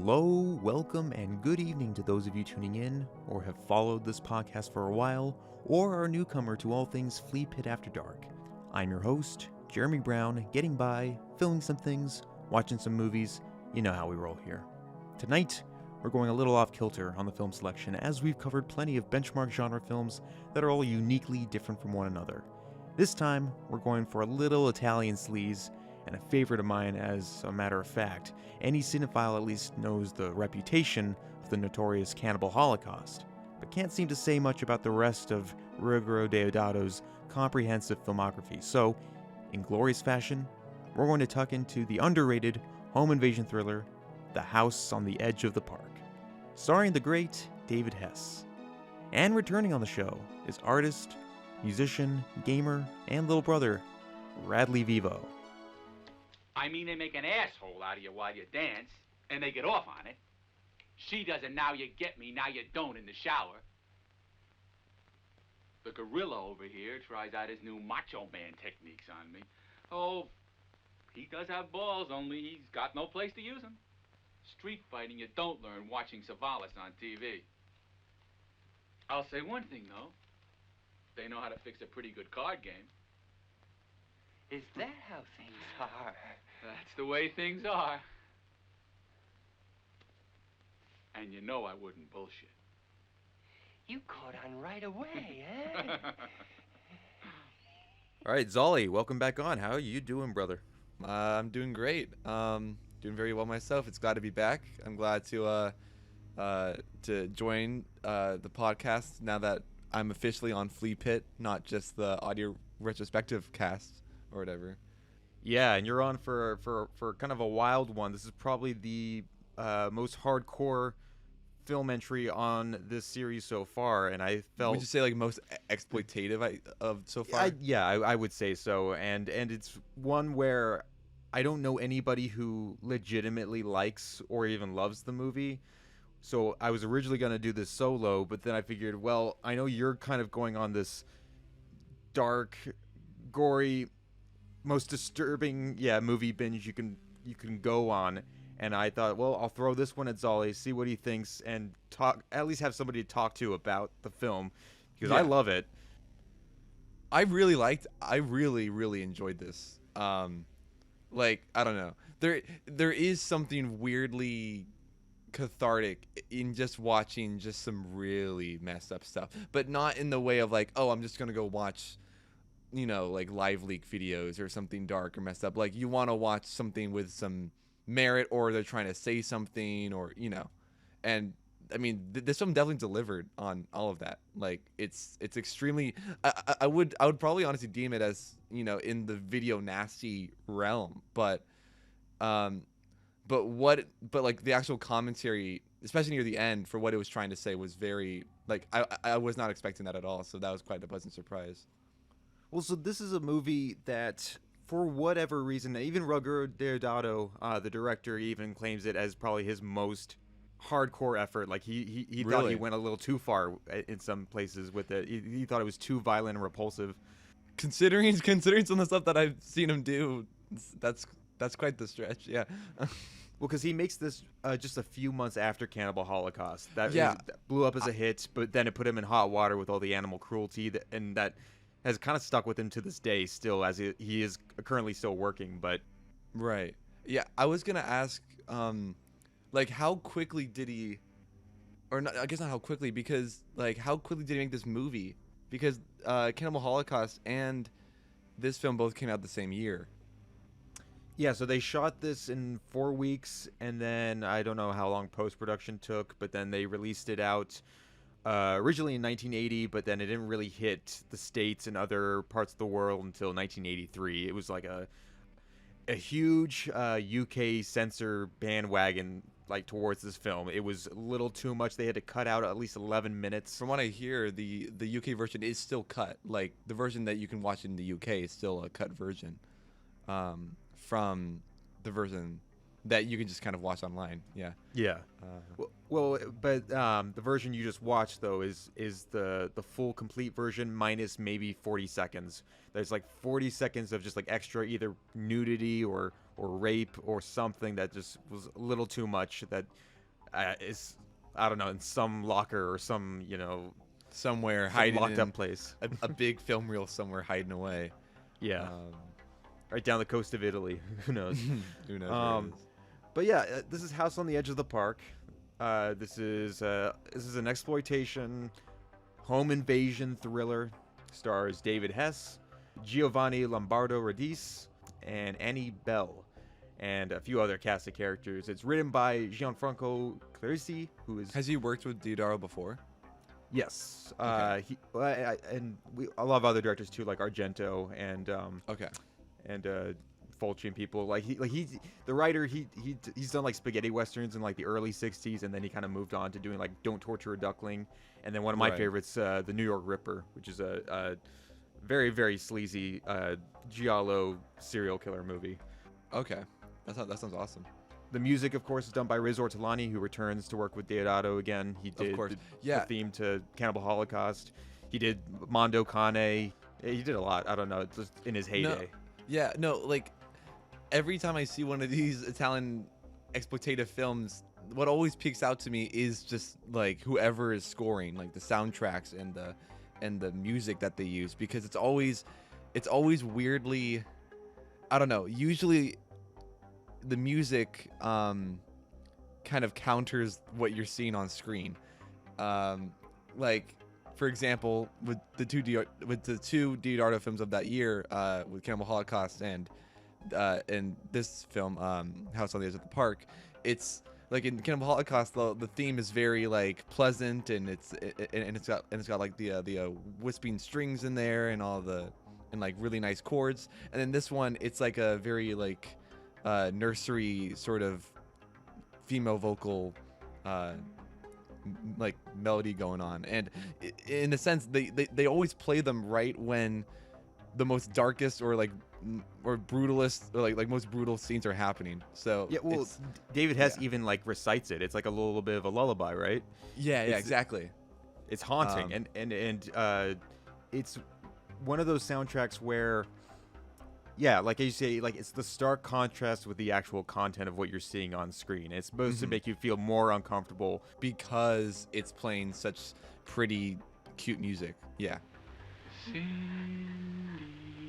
Hello, welcome, and good evening to those of you tuning in, or have followed this podcast for a while, or are a newcomer to all things Fleapit After Dark. I'm your host, Jeremy Brown, getting by, filming some things, watching some movies. You know how we roll here. Tonight, we're going a little off kilter on the film selection, as we've covered plenty of benchmark genre films that are all uniquely different from one another. This time, we're going for a little Italian sleaze, and a favorite of mine as a matter of fact. Any cinephile at least knows the reputation of the notorious Cannibal Holocaust, but can't seem to say much about the rest of Ruggero Deodato's comprehensive filmography. So, in glorious fashion, we're going to tuck into the underrated home invasion thriller, The House on the Edge of the Park, starring the great David Hess. And returning on the show is artist, musician, gamer, and little brother, RadleyVEVO. I mean, they make an asshole out of you while you dance, and they get off on it. She does it, now you get me, now you don't in the shower. The gorilla over here tries out his new macho man techniques on me. Oh, he does have balls, only he's got no place to use them. Street fighting you don't learn watching Savalas on TV. I'll say one thing, though. They know how to fix a pretty good card game. Is that how things are? That's the way things are. And you know I wouldn't bullshit. You caught on right away, eh? All right, Zolly, welcome back on. How are you doing, brother? I'm doing great. Doing very well myself. It's glad to be back. I'm glad to join the podcast now that I'm officially on Fleapit, not just the audio retrospective cast or whatever. Yeah, and you're on for kind of a wild one. This is probably the most hardcore film entry on this series so far, and I felt. Would you say like most exploitative of so far? I would say so, and it's one where I don't know anybody who legitimately likes or even loves the movie. So I was originally going to do this solo, but then I figured, well, I know you're kind of going on this dark, gory, most disturbing movie binge you can go on, and I thought, well, I'll throw this one at Zolly, see what he thinks, and at least have somebody to talk to about the film, because I love it. I really enjoyed this. Like, I don't know, there is something weirdly cathartic in just watching just some really messed up stuff, but not in the way of like, oh, I'm just gonna go watch, you know, like live leak videos or something dark or messed up. Like, you want to watch something with some merit, or they're trying to say something, or, you know. And I mean, this film definitely delivered on all of that. Like, it's extremely. I would probably honestly deem it as, you know, in the video nasty realm, but like the actual commentary, especially near the end, for what it was trying to say was very, like, I was not expecting that at all. So that was quite a pleasant surprise. Well, so this is a movie that, for whatever reason, even Ruggero Deodato, the director, even claims it as probably his most hardcore effort. Like, he Really? thought he went a little too far in some places with it. He thought it was too violent and repulsive. Considering some of the stuff that I've seen him do, that's quite the stretch. Yeah. Well, because he makes this just a few months after Cannibal Holocaust. That blew up as a hit, but then it put him in hot water with all the animal cruelty, and that has kind of stuck with him to this day still, as he is currently still working. But Right. Yeah, I was going to ask, like, how quickly did he, or not, I guess not how quickly, because, like, how quickly did he make this movie? Because Cannibal Holocaust and this film both came out the same year. yeah, so they shot this in 4 weeks, and then I don't know how long post-production took, but then they released it out originally in 1980, but then it didn't really hit the States and other parts of the world until 1983. It was like a huge UK censor bandwagon, like, towards this film. It was a little too much. They had to cut out at least 11 minutes. From what I hear, the UK version is still cut. Like, the version that you can watch in the UK is still a cut version from the version that you can just kind of watch online. Yeah. Yeah. But the version you just watched, though, is the full complete version minus maybe 40 seconds. There's like 40 seconds of just like extra either nudity or rape or something that just was a little too much, that is, I don't know, in some locker or some, somewhere some hiding locked in up place. a big film reel somewhere hiding away. Yeah. Right down the coast of Italy. Who knows? Who knows where it is. But yeah, this is House on the Edge of the Park. This is an exploitation home invasion thriller. Stars David Hess, Giovanni Lombardo Radice, and Annie Bell, and a few other cast of characters. It's written by Gianfranco Clarisi, who is... Has he worked with Deodato before? Yes. Okay. A lot of other directors too, like Argento and Okay. Fulci and people. He's the writer. He's done like spaghetti westerns in like the early '60s, and then he kind of moved on to doing like Don't Torture a Duckling, and then one of my favorites, The New York Ripper, which is a very, very sleazy giallo serial killer movie. Okay. That sounds awesome. The music, of course, is done by Riz Ortolani, who returns to work with Deodato again. He did the theme to Cannibal Holocaust. He did Mondo Cane. He did a lot. I don't know. It's just in his heyday. Like every time I see one of these Italian exploitative films, what always peeks out to me is just like whoever is scoring, like the soundtracks and the music that they use, because it's always weirdly, I don't know. Usually, the music kind of counters what you're seeing on screen. Like, for example, with the two Deodato films of that year, with Cannibal Holocaust and this film, House on the Edge of the Park, it's like in Cannibal Holocaust, the theme is very like pleasant, and it's got like the wisping strings in there and like really nice chords. And then this one, it's like a very like nursery sort of female vocal like melody going on, and in a sense they always play them right when the most darkest or brutalist or like most brutal scenes are happening. So yeah, well, David Hess even like recites it. It's like a little bit of a lullaby, right? Yeah, exactly. It's haunting, and it's one of those soundtracks where, yeah, like you say, like it's the stark contrast with the actual content of what you're seeing on screen. It's supposed to make you feel more uncomfortable because it's playing such pretty cute music. Yeah. Cindy,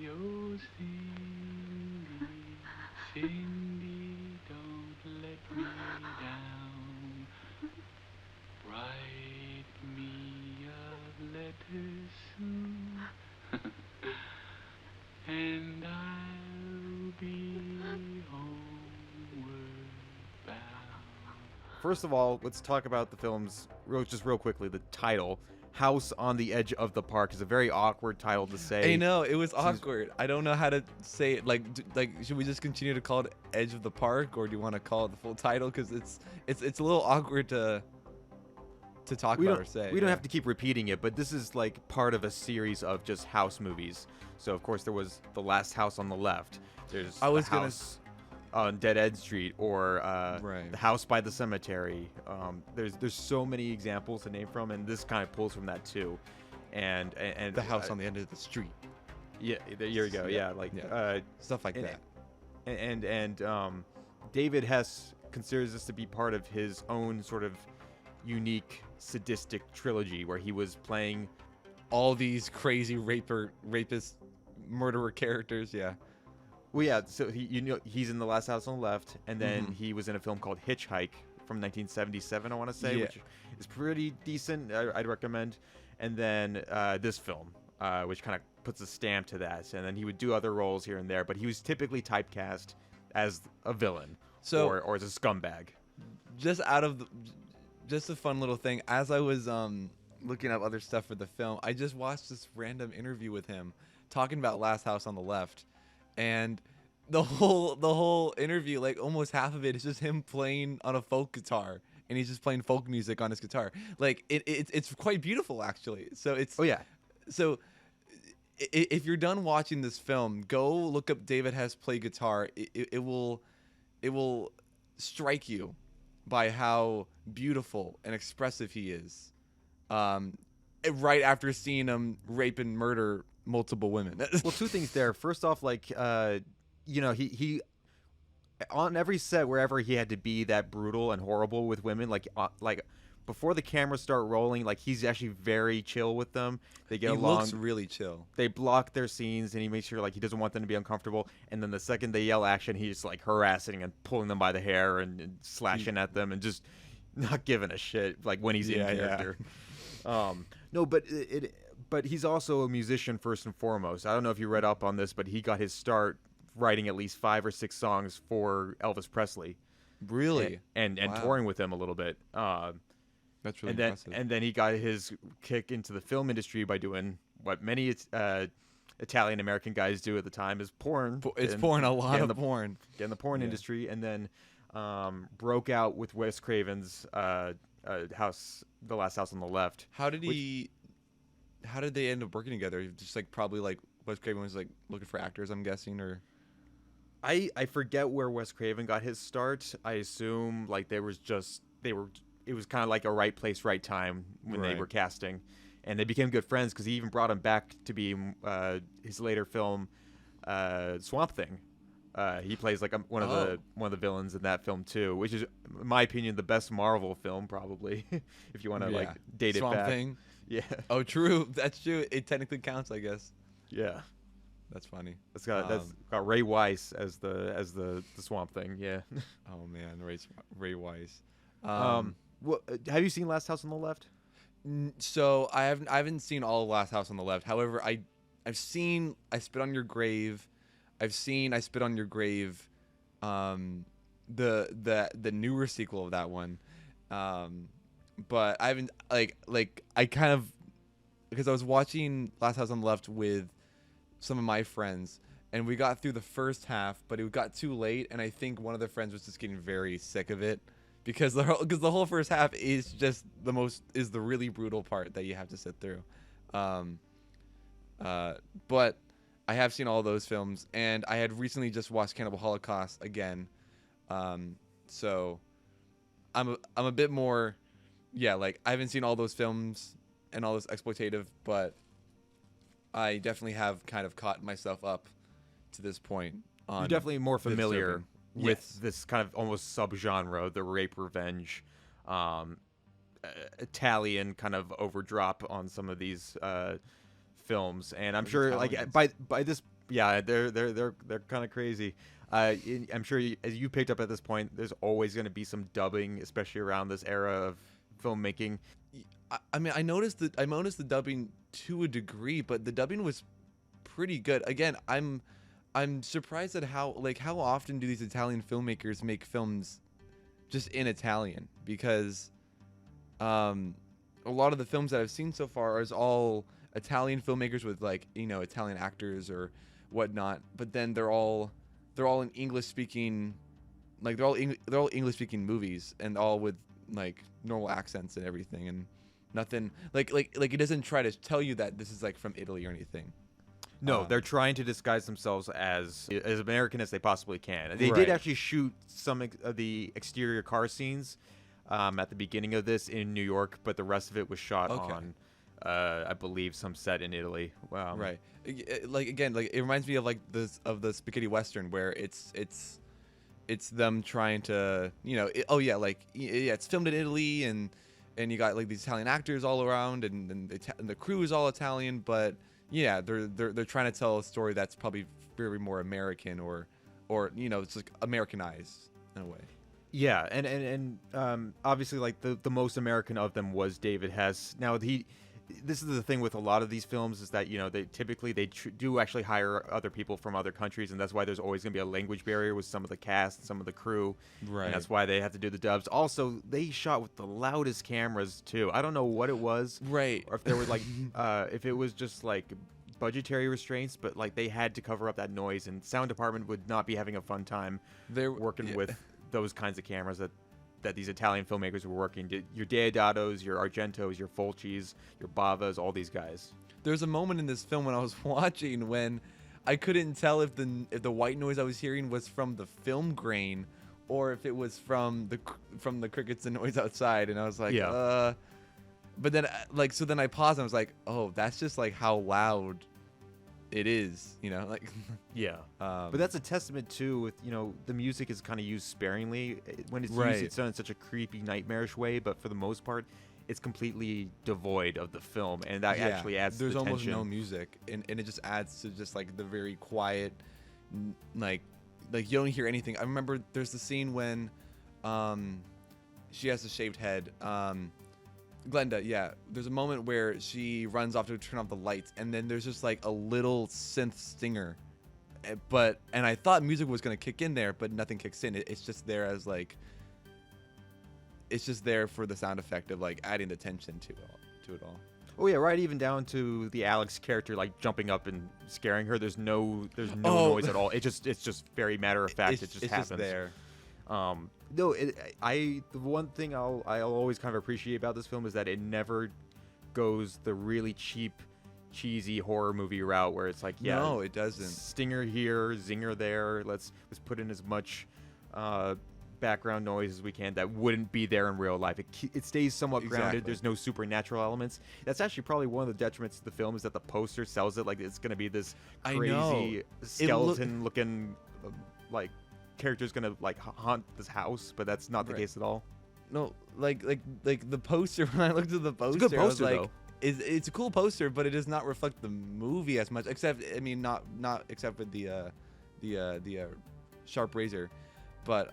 oh Cindy, Cindy, don't let me down. Write me a letter soon, and I'll be homeward bound. First of all, let's talk about the film's real quickly. The title, House on the Edge of the Park, is a very awkward title to say. I know, it was awkward. I don't know how to say it. Like should we just continue to call it Edge of the Park, or do you want to call it the full title? Because it's a little awkward to talk about or say. We don't have to keep repeating it, but this is like part of a series of just house movies. So of course there was The Last House on the Left. There's The House on Dead End Street, or The House by the Cemetery. There's so many examples to name from, and this kind of pulls from that too. And The House on the End of the Street. Yeah, there you go. Yeah, like stuff like that. And David Hess considers this to be part of his own sort of unique sadistic trilogy, where he was playing all these crazy rapist, murderer characters. Yeah. Well, yeah. So he's in The Last House on the Left, and then he was in a film called Hitchhike from 1977, I want to say, which is pretty decent. I'd recommend. And then this film, which kind of puts a stamp to that. And then he would do other roles here and there, but he was typically typecast as a villain, or as a scumbag. Just a fun little thing. As I was looking up other stuff for the film, I just watched this random interview with him talking about Last House on the Left, and the whole interview, like almost half of it is just him playing on a folk guitar, and he's just playing folk music on his guitar. Like it's quite beautiful, actually. So it's So if you're done watching this film, go look up David Hess play guitar. It will strike you by how beautiful and expressive he is, right after seeing him rape and murder multiple women. Well, two things there. First off, like he on every set wherever he had to be that brutal and horrible with women, like before the cameras start rolling, like he's actually very chill with them. They get He along. looks really chill. They block their scenes, and he makes sure like he doesn't want them to be uncomfortable. And then the second they yell action, he's like harassing and pulling them by the hair and slashing at them and just not giving a shit like when he's in character. No, but he's also a musician first and foremost. I don't know if you read up on this, but he got his start writing at least 5 or 6 songs for Elvis Presley. Really? And Wow. touring with him a little bit. That's really impressive. impressive. And then he got his kick into the film industry by doing what many Italian American guys do at the time is porn. It's And porn, a lot getting of porn. Get in the porn industry, and then broke out with Wes Craven's house, The Last House on the Left. How did they end up working together? Just like probably like Wes Craven was like looking for actors, I'm guessing, or I forget where Wes Craven got his start. I assume like it was kind of like a right place, right time when they were casting, and they became good friends because he even brought him back to be his later film, Swamp Thing. He plays like one of the villains in that film too, which is, in my opinion, the best Marvel film probably. If you want to like date Swamp it back. Thing. Yeah. Oh, true. That's true. It technically counts, I guess. Yeah. That's funny. That's got Ray Weiss as the Swamp Thing. Yeah. Oh man, Ray Weiss. Well, have you seen Last House on the Left? So I haven't seen all of Last House on the Left. However, I've seen I Spit on Your Grave. I've seen I Spit on Your Grave, the newer sequel of that one, but I haven't like I kind of, because I was watching Last House on the Left with some of my friends, and we got through the first half, but it got too late, and I think one of the friends was just getting very sick of it because the whole first half is just the really brutal part that you have to sit through, but I have seen all those films, and I had recently just watched Cannibal Holocaust again, so I'm a bit more, like I haven't seen all those films and all this exploitative, but I definitely have kind of caught myself up to this point. You're definitely more familiar with Yes. this kind of almost subgenre, the rape revenge, Italian kind of overdrop on some of these films, and I'm sure Italians. like by this, they're kind of crazy. I'm sure as you picked up at this point, there's always going to be some dubbing, especially around this era of filmmaking. I mean, I noticed the dubbing to a degree, but the dubbing was pretty good. Again, I'm surprised at how often do these Italian filmmakers make films just in Italian, because a lot of the films that I've seen so far is all Italian filmmakers with Italian actors or whatnot, but then they're all in English speaking, like they're all English speaking movies, and all with like normal accents and everything, and nothing like it doesn't try to tell you that this is like from Italy or anything. No, they're trying to disguise themselves as American as they possibly can. They Right. did actually shoot some of the exterior car scenes at the beginning of this in New York, but the rest of it was shot on, I believe, some set in Italy. Right. Like again, like it reminds me of like the spaghetti western, where it's them trying to it's filmed in Italy, and you got like these Italian actors all around, and the crew is all Italian, but yeah, they're trying to tell a story that's probably very more American, or it's like Americanized in a way. Yeah, and obviously, like the most American of them was David Hess. Now this is the thing with a lot of these films, is that they typically do actually hire other people from other countries, and that's why there's always going to be a language barrier with some of the cast, some of the crew, Right. and that's why they have to do the dubs. Also, they shot with the loudest cameras too. I don't know what it was, Right. or if there were like if it was just like budgetary restraints, but like they had to cover up that noise, and sound department would not be having a fun time working with those kinds of cameras that these Italian filmmakers were working. Your Deodatos, your Argentos, your Fulcis, your Bavas, all these guys. There's a moment in this film when I was watching when I couldn't tell if the white noise I was hearing was from the film grain, or if it was from the crickets and noise outside, and I was like, but then then I paused and I was like, oh, that's just like how loud it is, you know, like Yeah. But that's a testament too with, the music is kind of used sparingly. When it's Right. used, it's done in such a creepy, nightmarish way, but for the most part, it's completely devoid of the film, and that actually adds to there's the almost tension. no music, and it just adds to just like the very quiet, like you don't hear anything. I remember there's the scene when she has a shaved head. Glenda, yeah. There's a moment where she runs off to turn off the lights, and then there's just like a little synth stinger. And I thought music was gonna kick in there, but nothing kicks in. It's just there as like, it's just there for the sound effect of like adding the tension to it all. Oh yeah, right. Even down to the Alex character like jumping up and scaring her. There's no Oh. noise at all. It's just very matter of fact. It just happens. Just there. No, the one thing I'll always kind of appreciate about this film is that it never goes the really cheap, cheesy horror movie route where it's like, yeah, No, it doesn't. stinger here, zinger there. Let's put in as much background noise as we can that wouldn't be there in real life. It stays somewhat grounded. Exactly. There's no supernatural elements. That's actually probably one of the detriments to the film is that the poster sells it like it's going to be this I know. crazy skeleton-looking like character's going to like haunt this house, but that's not the Right. case at all. No, like the poster. When I looked at the poster, It's a good I was poster, like, though. it's a cool poster, but it does not reflect the movie as much. Except, I mean, not except with the sharp razor, but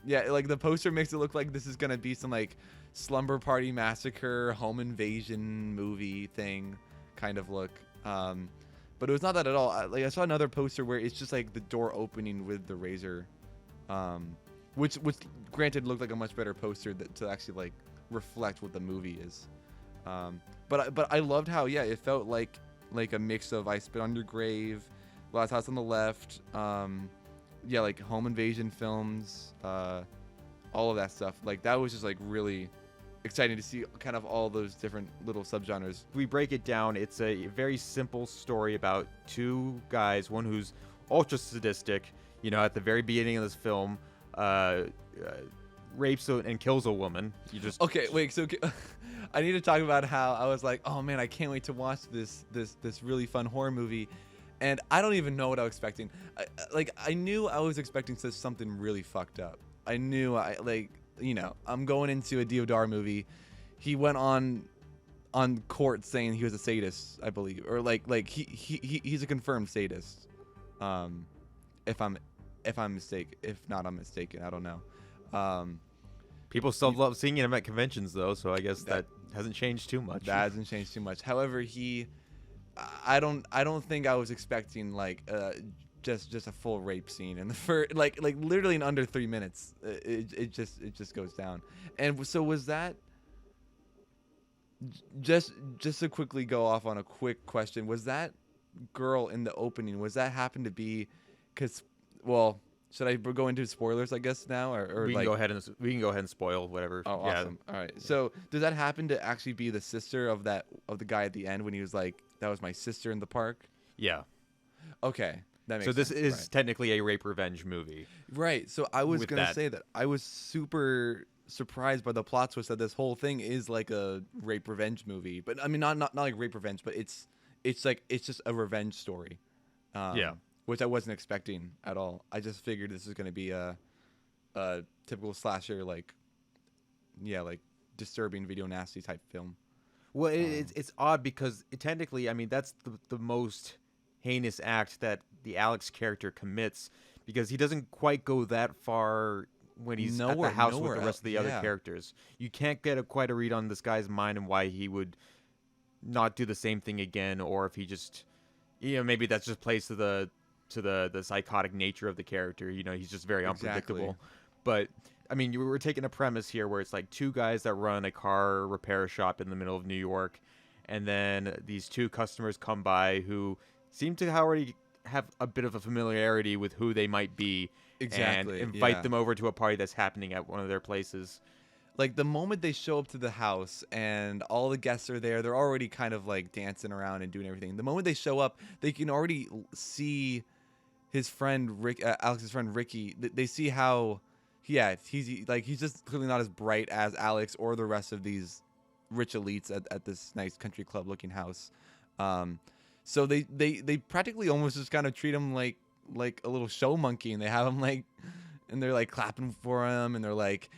yeah, like the poster makes it look like this is gonna be some like slumber party massacre, home invasion movie thing kind of look. But it was not that at all. I saw another poster where it's just like the door opening with the razor, which granted looked like a much better poster to actually like reflect what the movie is. But I loved how it felt like a mix of I Spit on Your Grave, Last House on the Left, like home invasion films, all of that stuff. Like that was just like really exciting to see kind of all those different little subgenres. We break it down. It's a very simple story about two guys, one who's ultra sadistic, at the very beginning of this film, rapes and kills a woman. Okay, wait. So I need to talk about how I was like, oh man, I can't wait to watch this really fun horror movie, and I don't even know what I was expecting. I knew I was expecting something really fucked up. I knew I'm going into a Deodato movie. He went on court saying he was a sadist, I believe, or he's a confirmed sadist. If I'm mistaken, if not, I'm mistaken. I don't know. People still love seeing him at conventions, though, so I guess that hasn't changed too much. That hasn't changed too much. However, I don't think I was expecting just a full rape scene in the first literally in under 3 minutes. It just goes down. And so was that just to quickly go off on a quick question, was that girl in the opening, was that happen to be should I go into spoilers, I guess, now, or we can go ahead and spoil whatever. Oh, awesome! All right. So, does that happen to actually be the sister of the guy at the end when he was like, "That was my sister in the park"? Yeah. Okay, that makes sense. So this is right. technically a rape revenge movie. Right. So I was gonna say that I was super surprised by the plot twist that this whole thing is like a rape revenge movie, but I mean not like rape revenge, but it's just a revenge story. Yeah. Which I wasn't expecting at all. I just figured this was going to be a typical slasher, like disturbing video nasty type film. Well, it's odd because technically, I mean, that's the most heinous act that the Alex character commits, because he doesn't quite go that far when he's at the house with the rest of the other characters. You can't get quite a read on this guy's mind and why he would not do the same thing again, or if he just, maybe that's just plays to the psychotic nature of the character. He's just very unpredictable. But I mean, we're taking a premise here where it's like two guys that run a car repair shop in the middle of New York, and then these two customers come by who seem to already have a bit of a familiarity with who they might be, and invite them over to a party that's happening at one of their places. Like the moment they show up to the house and all the guests are there, they're already kind of like dancing around and doing everything. The moment they show up, they can already see his friend Alex's friend Ricky. They see how, he's just clearly not as bright as Alex or the rest of these rich elites at this nice country club looking house. So they practically almost just kind of treat him like a little show monkey, and they have him like, and they're like clapping for him, and they're like,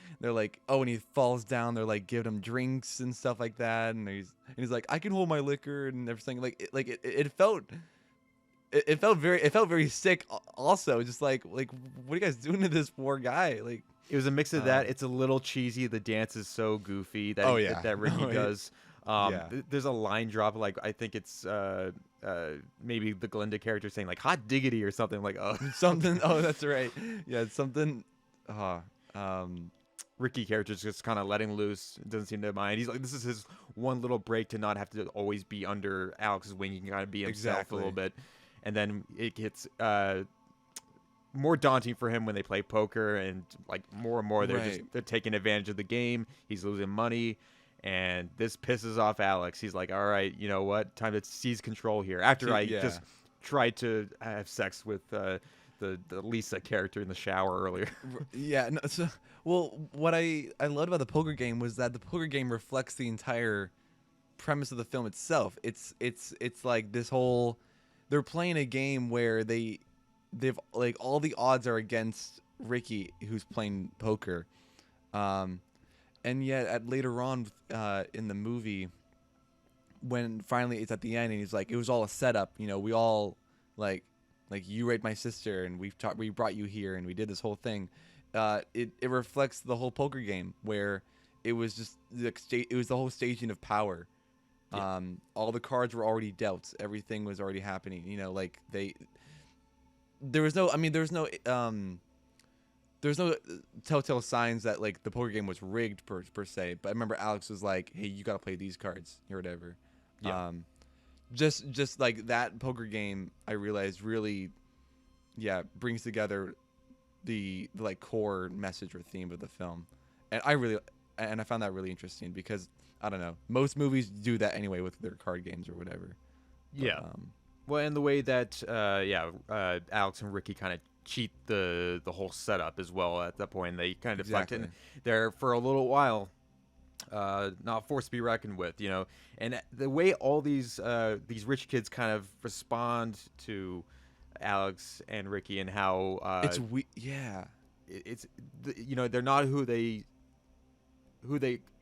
oh, when he falls down, they're like giving him drinks and stuff like that, and he's like, I can hold my liquor and everything. It felt very sick. Also, just like what are you guys doing to this poor guy? Like, it was a mix of that. It's a little cheesy. The dance is so goofy that that Ricky does. There's a line drop, like I think it's maybe the Glinda character saying like "hot diggity" or something like something. Oh, that's right. Yeah, something. Ricky character's just kind of letting loose. Doesn't seem to mind. He's like, this is his one little break to not have to always be under Alex's wing. He can kind of be himself a little bit, and then it gets more daunting for him when they play poker, and like more and more they're taking advantage of the game. He's losing money. And this pisses off Alex. He's like, all right, you know what? Time to seize control here. After I just tried to have sex with the Lisa character in the shower earlier. Yeah. No, so, well, what I loved about the poker game was that the poker game reflects the entire premise of the film itself. It's like this whole, they're playing a game where they've like all the odds are against Ricky, who's playing poker. And yet, later on in the movie, when finally it's at the end, and he's like, "It was all a setup, you know. We all like you raped my sister, and we brought you here, and we did this whole thing." It reflects the whole poker game, where it was just it was the whole staging of power. Yeah. All the cards were already dealt. Everything was already happening. You know, like there's no telltale signs that like the poker game was rigged per se, but I remember Alex was like, "Hey, you gotta play these cards or whatever." Yeah. Just like that poker game, I realized really, brings together the like core message or theme of the film, and I found that really interesting because I don't know, most movies do that anyway with their card games or whatever. Yeah. Well, and the way that Alex and Ricky kind of cheat the whole setup as well at that point. They kind of left in there for a little while, not forced to be reckoned with, you know. And the way all these rich kids kind of respond to Alex and Ricky and how it's you know, they're not who they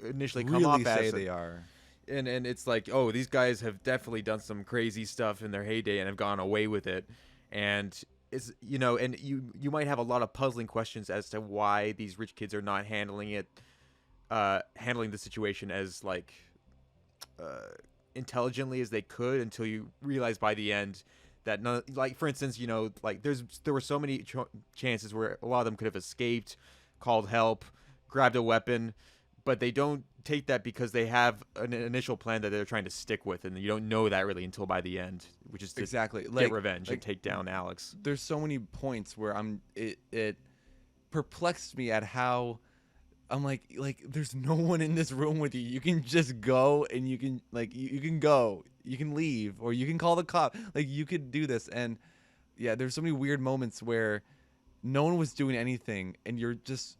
initially come off as they are. And it's like, oh, these guys have definitely done some crazy stuff in their heyday and have gone away with it. And is, you know, and you might have a lot of puzzling questions as to why these rich kids are not handling the situation as like intelligently as they could, until you realize by the end that none, like for instance, you know, like there were so many chances where a lot of them could have escaped, called help, grabbed a weapon, but they don't take that because they have an initial plan that they're trying to stick with, and you don't know that really until by the end, which is to get revenge and take down Alex. There's so many points where it perplexed me at how I'm like there's no one in this room with you. You can just go, and you can you can leave, or you can call the cop. Like, you could do this. And yeah, there's so many weird moments where no one was doing anything, and you're just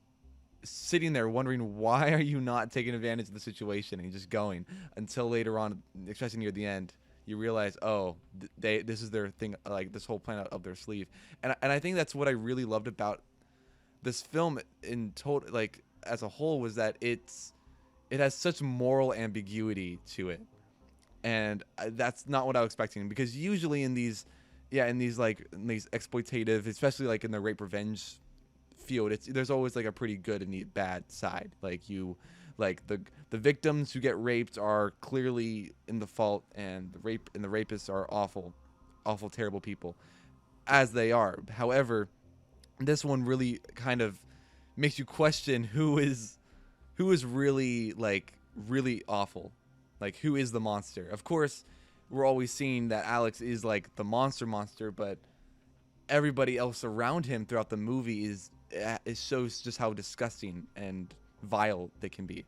sitting there wondering, why are you not taking advantage of the situation and just going, until later on, especially near the end, you realize, oh, this is their thing, like this whole plan up their sleeve. And I think that's what I really loved about this film in total, like as a whole, was that it has such moral ambiguity to it, and that's not what I was expecting, because usually in these exploitative, especially like in the rape revenge field, there's always like a pretty good and bad side. Like the victims who get raped are clearly in the fault, and the rapists are awful, terrible people, as they are. However, this one really kind of makes you question who is really really awful, like who is the monster. Of course, we're always seeing that Alex is like the monster, but everybody else around him throughout the movie shows just how disgusting and vile they can be.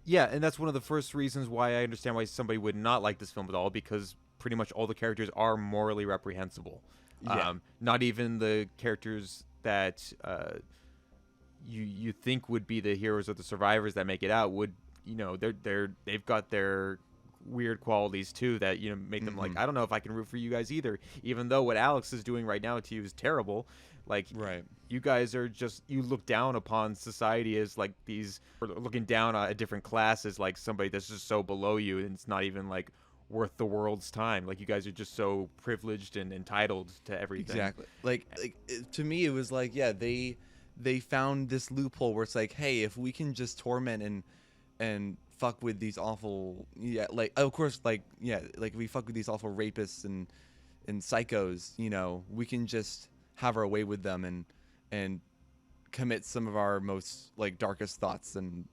Yeah, and that's one of the first reasons why I understand why somebody would not like this film at all, because pretty much all the characters are morally reprehensible. Yeah. Not even the characters that you think would be the heroes or the survivors that make it out would, you know, they've got their weird qualities too that make them like, Mhm. I don't know if I can root for you guys either, even though what Alex is doing right now to you is terrible. Like, Right. you guys are just, you look down upon society as like these, or looking down on a different class as like somebody that's just so below you, and it's not even like worth the world's time. Like, you guys are just so privileged and entitled to everything. Exactly. To me, it was like, yeah, they found this loophole where it's like, hey, if we can just torment and fuck with these awful, yeah, like, of course, like, yeah, like, we fuck with these awful rapists and psychos, we can just have our way with them and commit some of our most like darkest thoughts and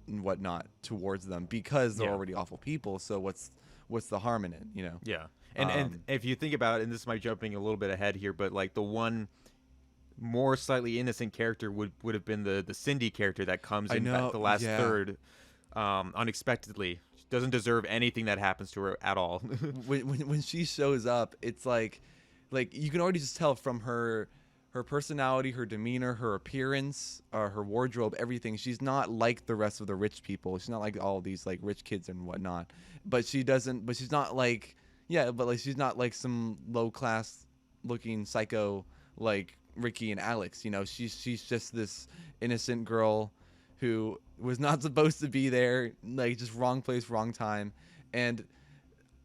whatnot towards them, because they're Yeah. already awful people. So what's the harm in it, Yeah. And if you think about it, and this might jumping a little bit ahead here, but like the one more slightly innocent character would have been the Cindy character that comes in know, the last yeah. third, unexpectedly. She doesn't deserve anything that happens to her at all. when she shows up, it's like you can already just tell from her personality, her demeanor, her appearance, her wardrobe, everything. She's not like the rest of the rich people. She's not like all these like rich kids and whatnot. But she's not like, yeah, but like she's not like some low class looking psycho like Ricky and Alex. She's just this innocent girl who was not supposed to be there, like just wrong place, wrong time. And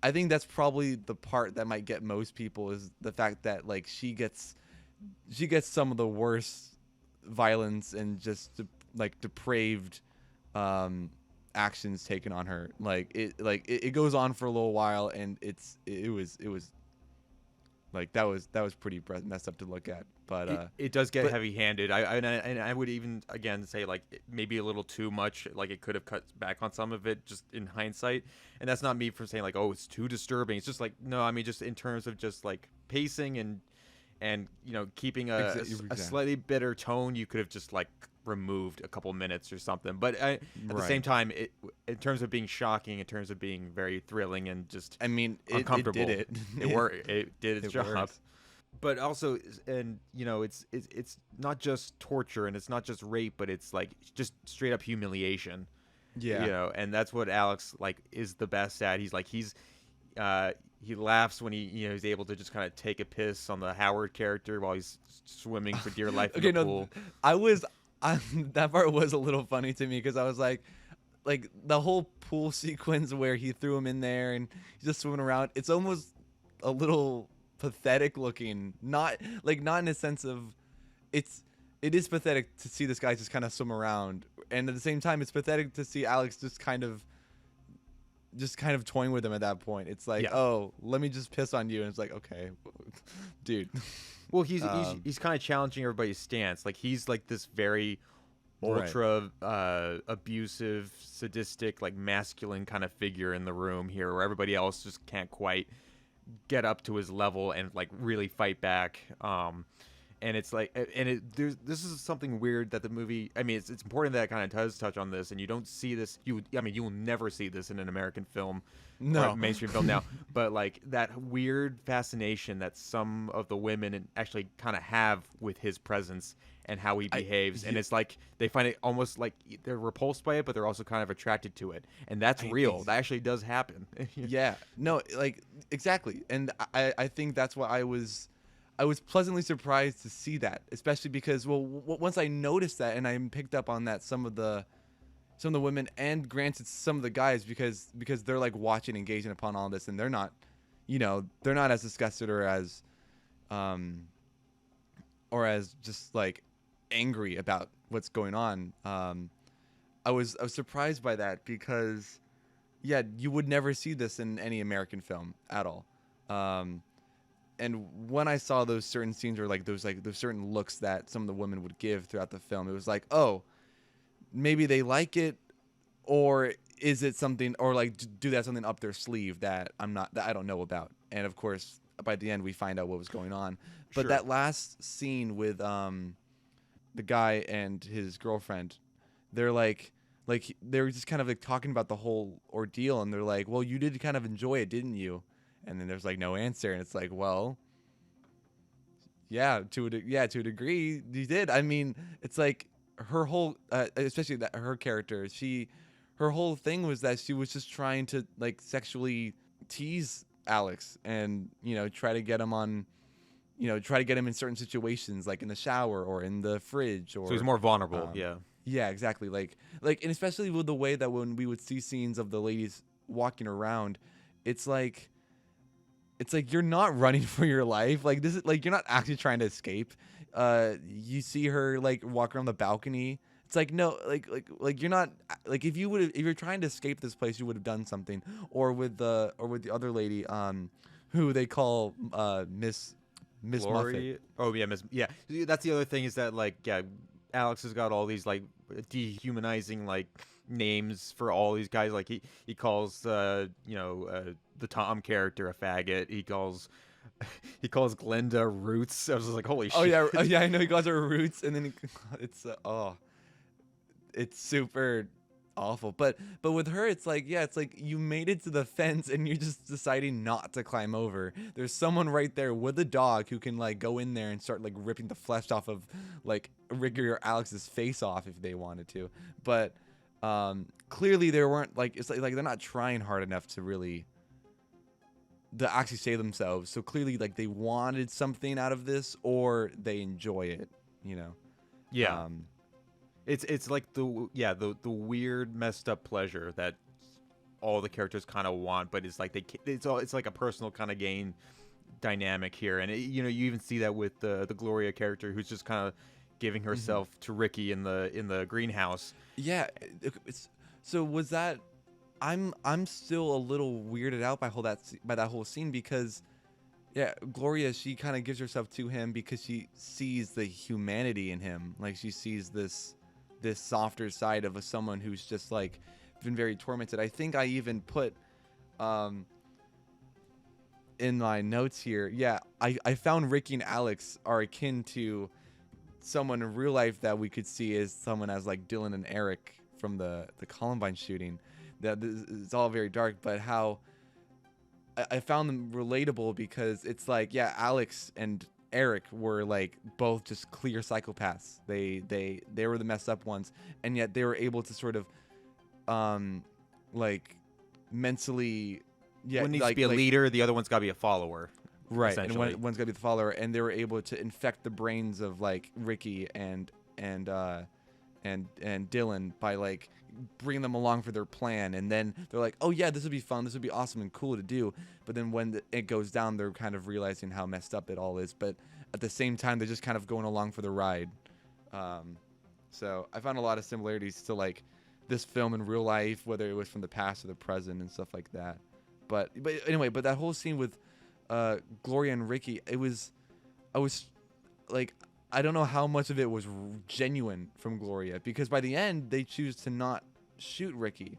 I think that's probably the part that might get most people, is the fact that like she gets some of the worst violence and just like depraved actions taken on her. It goes on for a little while, and it was like that was pretty messed up to look at. But it does get heavy-handed. I would even again say like maybe a little too much. Like, it could have cut back on some of it just in hindsight. And that's not me for saying like, oh, it's too disturbing. It's just like, no, I mean, just in terms of just like pacing and keeping a slightly bitter tone, you could have just like removed a couple minutes or something. But at the same time, in terms of being shocking, in terms of being very thrilling and just, I mean, uncomfortable, it did it. It worked. It did its job. worked. But also, and it's not just torture and it's not just rape, but it's like just straight up humiliation. Yeah. And that's what Alex like is the best at. He's like he laughs when he's able to just kind of take a piss on the Howard character while he's swimming for dear life in the pool. That part was a little funny to me, because I was like the whole pool sequence where he threw him in there and he's just swimming around. It's almost a little pathetic looking, not in a sense of it is pathetic to see this guy just kind of swim around, and at the same time it's pathetic to see Alex just kind of toying with him at that point. It's like, oh, let me just piss on you, and it's like, okay, dude. Well, he's kind of challenging everybody's stance. Like, he's like this very ultra abusive, sadistic, like masculine kind of figure in the room here, where everybody else just can't quite get up to his level and like really fight back. And it's like, this is something weird that the movie, I mean, it's important that it kind of does touch on this, and you don't see this, you will never see this in an American film, or mainstream film now, but like that weird fascination that some of the women actually kind of have with his presence and how he behaves. And it's like, they find it almost like they're repulsed by it, but they're also kind of attracted to it. And that's real. That actually does happen. Yeah, no, like, exactly. And I think that's why I was pleasantly surprised to see that, especially because, well, once I noticed that and I picked up on that some of the women, and granted some of the guys, because they're like watching, engaging upon all this, and they're not as disgusted or as just like angry about what's going on. I was surprised by that, because yeah, you would never see this in any American film at all. And when I saw those certain scenes, or like those certain looks that some of the women would give throughout the film, it was like, oh, maybe they like it, or is it something, or like do they have something up their sleeve that I don't know about? And of course, by the end, we find out what was going on. But that last scene with the guy and his girlfriend, they're like they were just kind of like talking about the whole ordeal, and they're like, well, you did kind of enjoy it, didn't you? And then there's like no answer, and it's like, well, yeah, to a degree, you did. I mean, it's like her whole, especially her character, her whole thing was that she was just trying to like sexually tease Alex and, you know, try to get him on, you know, try to get him in certain situations, like in the shower or in the fridge, or So he's more vulnerable. Yeah. yeah, exactly. Like, and especially with the way that when we would see scenes of the ladies walking around, it's like you're not running for your life. Like, this is like, you're not actually trying to escape. You see her like walk around the balcony. It's like, no, like you're not like, if you're trying to escape this place, you would have done something. Or with the other lady, who they call Miss Muffet. Oh yeah, Miss. Yeah, that's the other thing is that like Alex has got all these like dehumanizing like names for all these guys. Like he calls the Tom character a faggot. He calls Glenda Roots. I was just like, holy shit. Oh yeah, I know he calls her Roots, and then it's super awful. But with her, it's like, yeah, it's like you made it to the fence and you're just deciding not to climb over. There's someone right there with a dog who can like go in there and start like ripping the flesh off of like Ricky or Alex's face off if they wanted to. But clearly there weren't like, it's like they're not trying hard enough to actually save themselves. So clearly like they wanted something out of this, or they enjoy it, you know. Yeah. It's like the weird messed up pleasure that all the characters kind of want, but it's like it's like a personal kind of gain dynamic here, and you even see that with the Gloria character, who's just kind of giving herself to Ricky in the greenhouse. Yeah. So was that? I'm still a little weirded out by that whole scene, because yeah, Gloria, she kind of gives herself to him because she sees the humanity in him. Like, she sees this softer side of someone who's just like been very tormented. I think I even put in my notes here, yeah, I found Ricky and Alex are akin to someone in real life that we could see as someone as like Dylan and Eric from the Columbine shooting. That it's all very dark, but how I found them relatable, because it's like, yeah, Alex and Eric were like both just clear psychopaths. They were the messed up ones, and yet they were able to sort of like mentally, yeah, one needs like, to be a leader, the other one's got to be a follower, right? And one's got to be the follower, and they were able to infect the brains of like Ricky and Dylan by like bringing them along for their plan. And then they're like, oh yeah, this would be fun, this would be awesome and cool to do. But then when it goes down, they're kind of realizing how messed up it all is, but at the same time they're just kind of going along for the ride. So I found a lot of similarities to like this film in real life, whether it was from the past or the present and stuff like that. But anyway, but that whole scene with Gloria and Ricky, I was like, I don't know how much of it was genuine from Gloria, because by the end they choose to not shoot Ricky.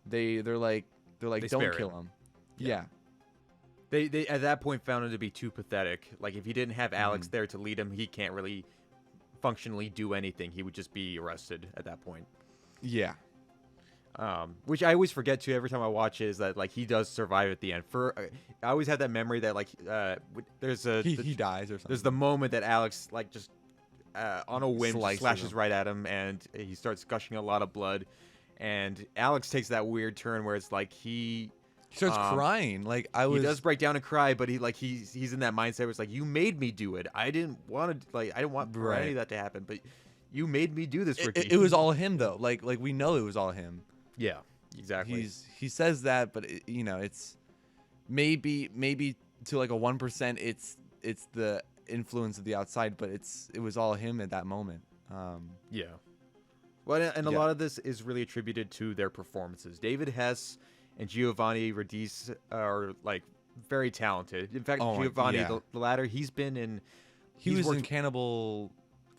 They're like don't kill him. Yeah. They at that point found him to be too pathetic. Like, if he didn't have Alex there to lead him, he can't really functionally do anything. He would just be arrested at that point. Yeah. Which I always forget too every time I watch it, is that like he does survive at the end. I always have that memory that like there's he dies or something. There's the moment that Alex like just on a whim slashes him right at him, and he starts gushing a lot of blood, and Alex takes that weird turn where it's like he starts crying. Like, he does break down and cry, but he's in that mindset where it's like, you made me do it. I didn't want for any of that to happen, but you made me do this, Ricky. It was all him though. Like we know it was all him. Yeah, exactly. He says that, but it's maybe to like a 1%. It's the influence of the outside, but it was all him at that moment. Yeah. Well, and a lot of this is really attributed to their performances. David Hess and Giovanni Ribisi are like very talented. In fact, Giovanni, the latter, he was in Cannibal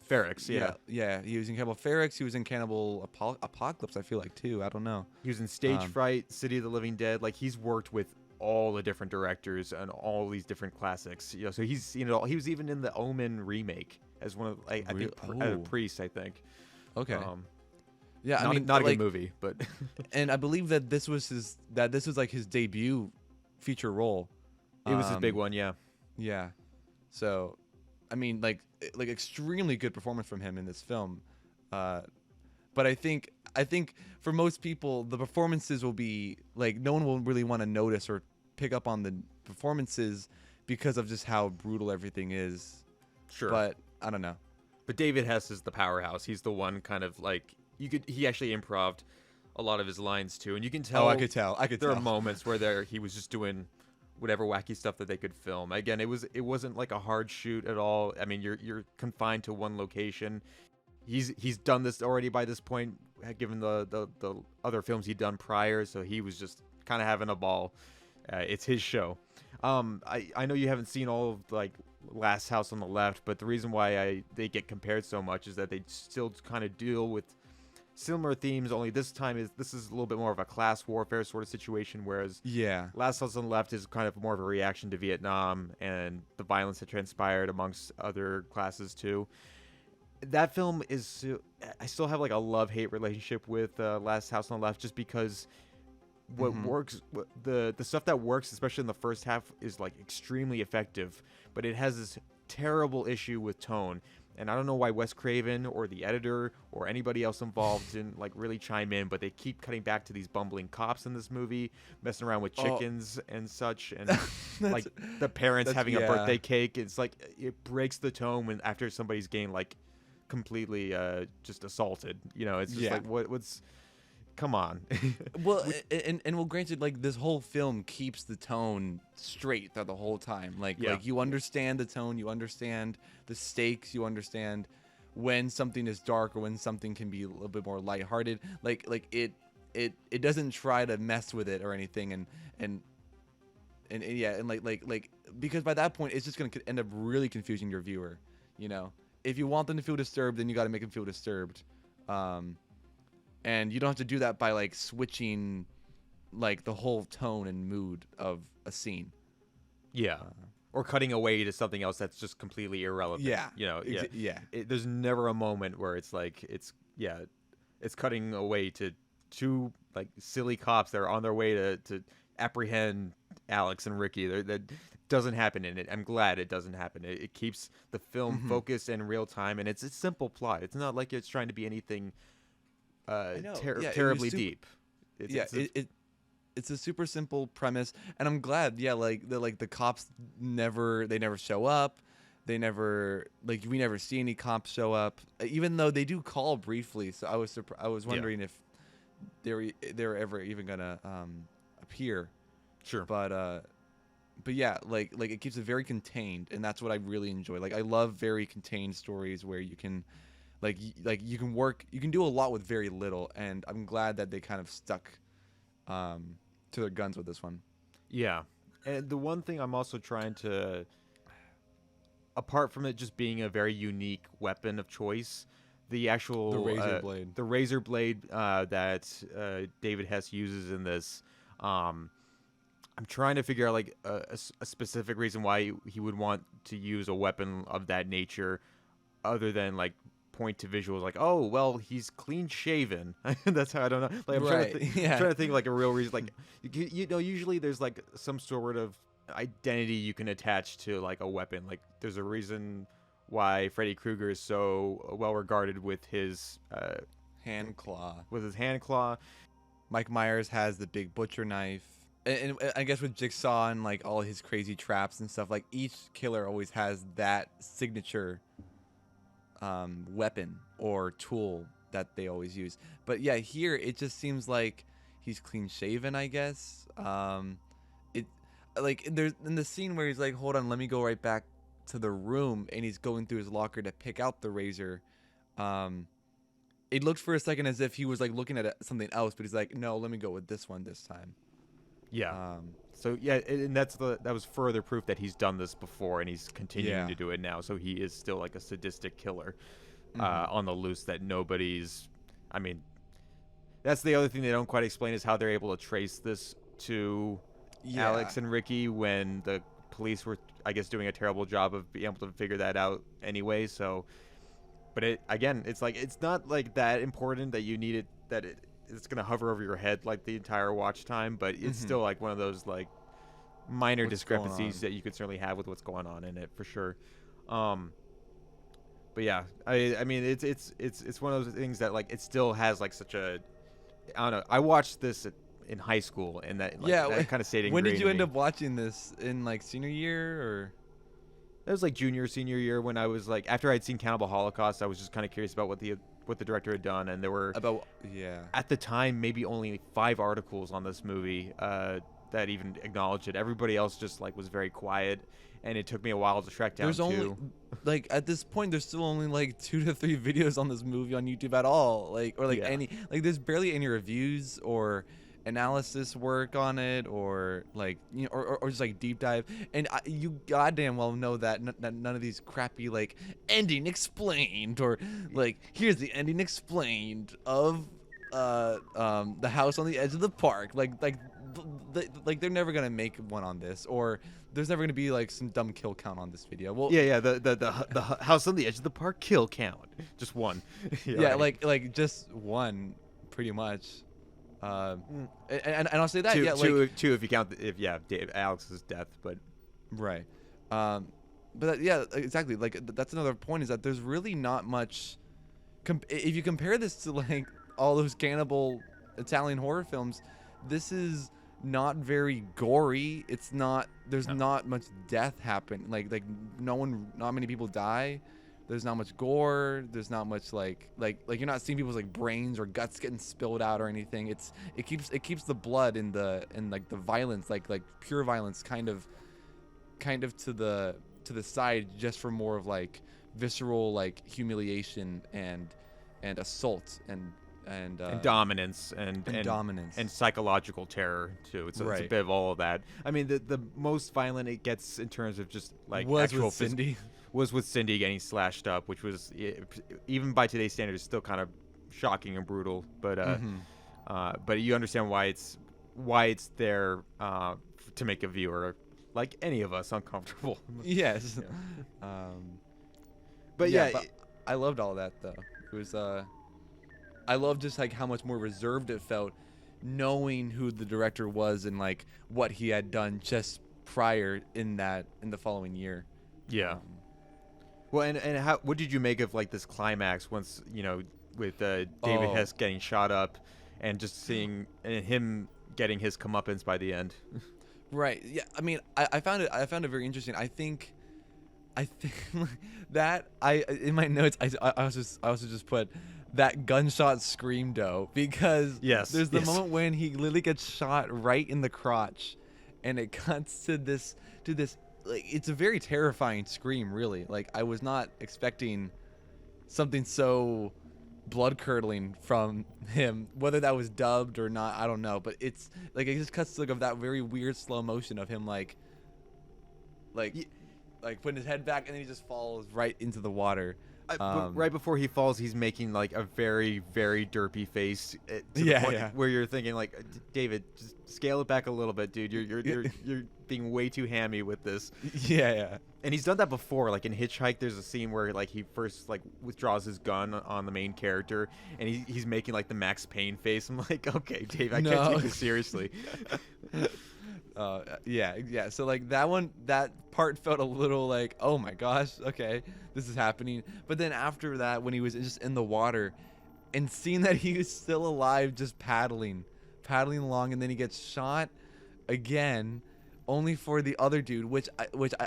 Ferox, yeah. He was in Cannibal Ferox. He was in Cannibal Apocalypse, I feel like, too. I don't know. He was in Stage Fright, City of the Living Dead. Like, he's worked with all the different directors and all these different classics. So he's he was even in the Omen remake as one of I think a priest, I think. Okay. Yeah, I mean, not a good movie, but and I believe that this was like his debut feature role. It was his big one, yeah. Yeah. So, I mean, like extremely good performance from him in this film. But I think I think for most people, the performances will be like no one will really want to notice or pick up on the performances because of just how brutal everything is. Sure. But I don't know. But David Hess is the powerhouse. He's the one kind of like he actually improv'd a lot of his lines too, and you can tell. Oh, I could tell. There are moments where he was just doing whatever wacky stuff that they could film. Again, it wasn't like a hard shoot at all. I mean, you're confined to one location. He's done this already by this point, given the other films he'd done prior, so he was just kind of having a ball. It's his show. I know you haven't seen all of like Last House on the Left, but the reason why they get compared so much is that they still kind of deal with similar themes, only this is a little bit more of a class warfare sort of situation, whereas Last House on the Left is kind of more of a reaction to Vietnam and the violence that transpired amongst other classes too. That film is, I still have like a love-hate relationship with Last House on the Left, just because what works, the stuff that works, especially in the first half, is like extremely effective, but it has this terrible issue with tone. And I don't know why Wes Craven or the editor or anybody else involved didn't like really chime in, but they keep cutting back to these bumbling cops in this movie, messing around with chickens and such, and like the parents having a birthday cake. It's like it breaks the tone when after somebody's getting like completely just assaulted. You know, it's just like what's come on. Well, and well, granted, like this whole film keeps the tone straight throughout the whole time. Like you understand the tone, you understand the stakes, you understand when something is dark or when something can be a little bit more lighthearted. Like it doesn't try to mess with it or anything, and like because by that point it's just gonna end up really confusing your viewer. You know, if you want them to feel disturbed, then you got to make them feel disturbed. And you don't have to do that by like switching like the whole tone and mood of a scene. Or cutting away to something else that's just completely irrelevant. You know, there's never a moment where it's like it's cutting away to two like silly cops that are on their way to apprehend Alex and Ricky. That doesn't happen in it. I'm glad it doesn't happen. It keeps the film focused in real time, and it's a simple plot. It's not like it's trying to be anything terribly deep. It's a super simple premise, and I'm glad. The cops never show up. We never see any cops show up, even though they do call briefly. So I was wondering if they were ever even gonna appear. Sure. But yeah, like it keeps it very contained, and that's what I really enjoy. Like I love very contained stories where you can. You can do a lot with very little, and I'm glad that they kind of stuck to their guns with this one. Yeah, and the one thing I'm also trying to, apart from it just being a very unique weapon of choice, the razor blade that David Hess uses in this, I'm trying to figure out like a specific reason why he would want to use a weapon of that nature, other than like point to visuals like, oh well, he's clean shaven. That's how I don't know. Like I'm trying to think like a real reason. Like you know, usually there's like some sort of identity you can attach to like a weapon. Like there's a reason why Freddy Krueger is so well regarded with his hand claw. Mike Myers has the big butcher knife. And I guess with Jigsaw and like all his crazy traps and stuff, like each killer always has that signature weapon or tool that they always use. But yeah, here it just seems like he's clean shaven, I guess. It like there's in the scene where he's like, hold on, let me go right back to the room, and he's going through his locker to pick out the razor. It looked for a second as if he was like looking at something else, but he's like, no, let me go with this one this time. So yeah, and that was further proof that he's done this before, and he's continuing to do it now. So he is still like a sadistic killer on the loose that nobody's. I mean, that's the other thing they don't quite explain is how they're able to trace this to Alex and Ricky when the police were, I guess, doing a terrible job of being able to figure that out anyway. So, but it's like it's not like that important that you need it it's gonna hover over your head like the entire watch time, but it's still like one of those like minor discrepancies that you could certainly have with what's going on in it for sure. But yeah, I mean it's one of those things that like it still has like such a, I don't know. I watched this in high school, and that that kind of stayed ingrained. When did you in end me. up watching this? In like senior year or? That was like junior, senior year when I was like after I'd seen Cannibal Holocaust, I was just kind of curious about what the director had done, and there were at the time maybe only 5 articles on this movie that even acknowledged it. Everybody else just like was very quiet, and it took me a while to track down. There's only like at this point there's still only like 2 to 3 videos on this movie on YouTube at all, like or like any like there's barely any reviews or analysis work on it, or like or just like deep dive, and you goddamn well know that none of these crappy like ending explained or like here's the ending explained of the house on the edge of the park, like they're never gonna make one on this, or there's never gonna be like some dumb kill count on this video. Well, the house on the edge of the park kill count, just one. like just one, pretty much. And I'll say that two if you count Alex's death, but right. Exactly. Like that's another point, is that there's really not much. If you compare this to like all those cannibal Italian horror films, this is not very gory. It's not. There's not much death happen. Like not many people die. There's not much gore. There's not much like you're not seeing people's like brains or guts getting spilled out or anything. It keeps the blood and like the violence, like pure violence, kind of to the side, just for more of like visceral like humiliation and assault and dominance and dominance and psychological terror too. It's a bit of all of that. I mean, the most violent it gets in terms of just like actual Cindy. Was with Cindy getting slashed up, which was, even by today's standards, still kind of shocking and brutal. But but you understand why it's there to make a viewer like any of us uncomfortable. Yes. Yeah. But I loved all that though. It was I loved just like how much more reserved it felt, knowing who the director was and like what he had done just prior in the following year. Yeah. Well, and what did you make of like this climax once, with David Hess getting shot up, and just seeing him getting his comeuppance by the end? Right. Yeah. I mean, I found it very interesting. I think that in my notes I also just put that gunshot scream though, because there's the moment when he literally gets shot right in the crotch, and it cuts to this. Like, it's a very terrifying scream, really. Like, I was not expecting something so blood-curdling from him. Whether that was dubbed or not, I don't know. But it's, like, it just cuts to, like, of that very weird slow motion of him, like putting his head back, and then he just falls right into the water. Right before he falls, he's making, like, a very, very derpy face. To the point where you're thinking, like, David, just scale it back a little bit, dude. You're being way too hammy with this. Yeah. And he's done that before. Like, in Hitchhike, there's a scene where, like, he first, like, withdraws his gun on the main character, and he's making, like, the Max Payne face. I'm like, okay, Dave, I can't take this seriously. Yeah. So like that part felt a little like, oh my gosh, okay, this is happening. But then after that, when he was just in the water, and seeing that he was still alive, just paddling along, and then he gets shot again, only for the other dude, which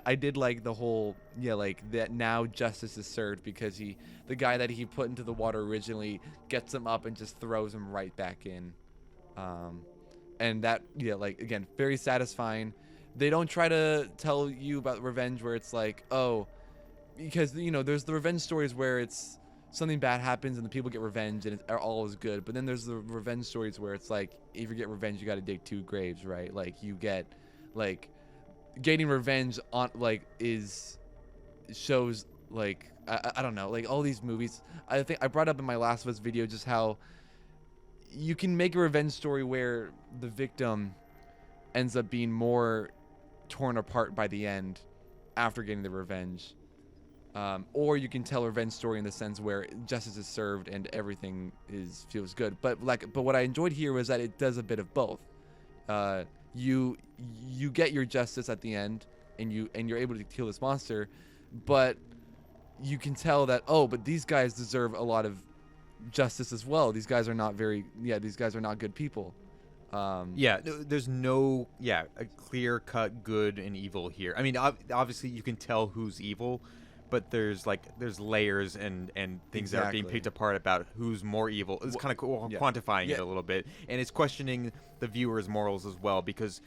I did like the whole like that now justice is served, because the guy that he put into the water originally gets him up and just throws him right back in. And that, like, again, very satisfying. They don't try to tell you about revenge where it's like, oh, because, there's the revenge stories where it's something bad happens and the people get revenge and it's all is good. But then there's the revenge stories where it's like, if you get revenge, you got to dig 2 graves, right? Like, you get, like, getting revenge on, like, shows, like, I don't know, like, all these movies. I think I brought up in my Last of Us video just how you can make a revenge story where the victim ends up being more torn apart by the end after getting the revenge, or you can tell a revenge story in the sense where justice is served and everything feels good. But what I enjoyed here was that it does a bit of both. You get your justice at the end, and you're able to kill this monster, but you can tell that, oh, but these guys deserve a lot of justice as well. These guys are not good people. There's no a clear cut good and evil here. I mean, obviously you can tell who's evil, but there's layers and things that are being picked apart about who's more evil. It's kind of quantifying it a little bit, and it's questioning the viewer's morals as well, because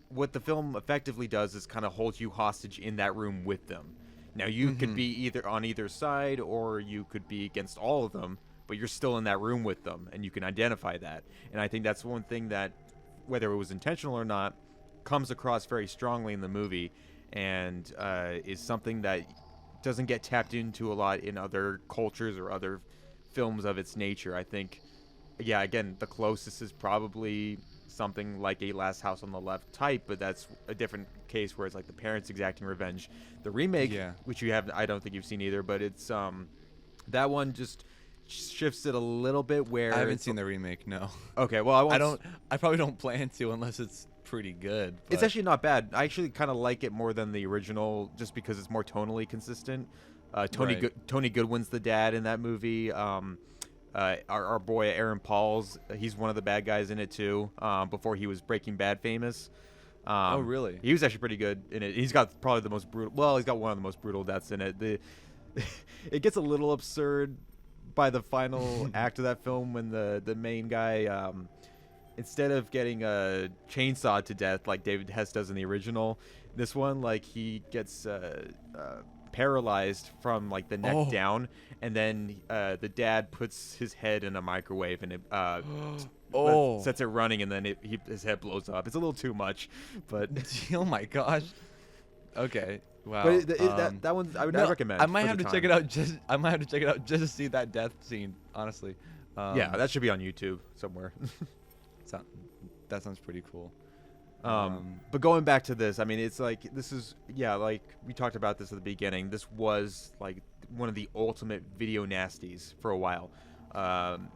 what the film effectively does is kind of hold you hostage in that room with them. Now you could be either on either side, or you could be against all of them, but you're still in that room with them, and you can identify that. And I think that's one thing that, whether it was intentional or not, comes across very strongly in the movie, and is something that doesn't get tapped into a lot in other cultures or other films of its nature. I think, again, the closest is probably something like a Last House on the Left type, but that's a different case where it's like the parents exacting revenge. The remake, which I don't think you've seen either, but it's that one just shifts it a little bit. Where I haven't seen the remake. No. Okay, well I probably don't plan to unless it's pretty good. But it's actually not bad. I actually kind of like it more than the original, just because it's more tonally consistent. Tony Goodwin's the dad in that movie. Our boy Aaron Paul's, he's one of the bad guys in it too. Before he was Breaking Bad famous. Oh really? He was actually pretty good in it. He's got probably the most brutal. Well, he's got one of the most brutal deaths in it. It gets a little absurd by the final act of that film when the main guy, instead of getting chainsawed to death like David Hess does in the original, this one, like, he gets paralyzed from like the neck down, and then the dad puts his head in a microwave, and it sets it running, and then his head blows up. It's a little too much, but oh my gosh. Okay. Wow. But that one I would recommend. I might have to check it out just to see that death scene, honestly. That should be on YouTube somewhere. That sounds pretty cool. But going back to this, I mean, it's like, this is, like we talked about this at the beginning. This was like one of the ultimate video nasties for a while.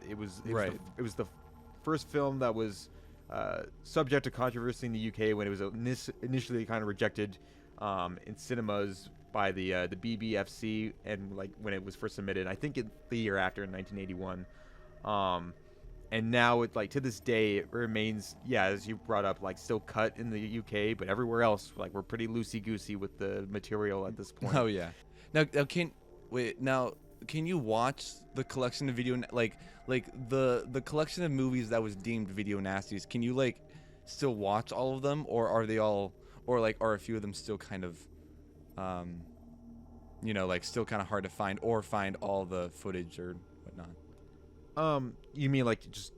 It was the first film that was subject to controversy in the UK when it was initially kind of rejected in cinemas by the BBFC, and like when it was first submitted, I think the year after, in 1981. And now, like, to this day, it remains, as you brought up, like, still cut in the UK, but everywhere else, like, we're pretty loosey-goosey with the material at this point. Oh yeah. Now can you watch the collection of video, like the collection of movies that was deemed video nasties? Can you, like, still watch all of them, or are they all, or like, are a few of them still kind of, like, still kind of hard to find, or find all the footage or whatnot? You mean like just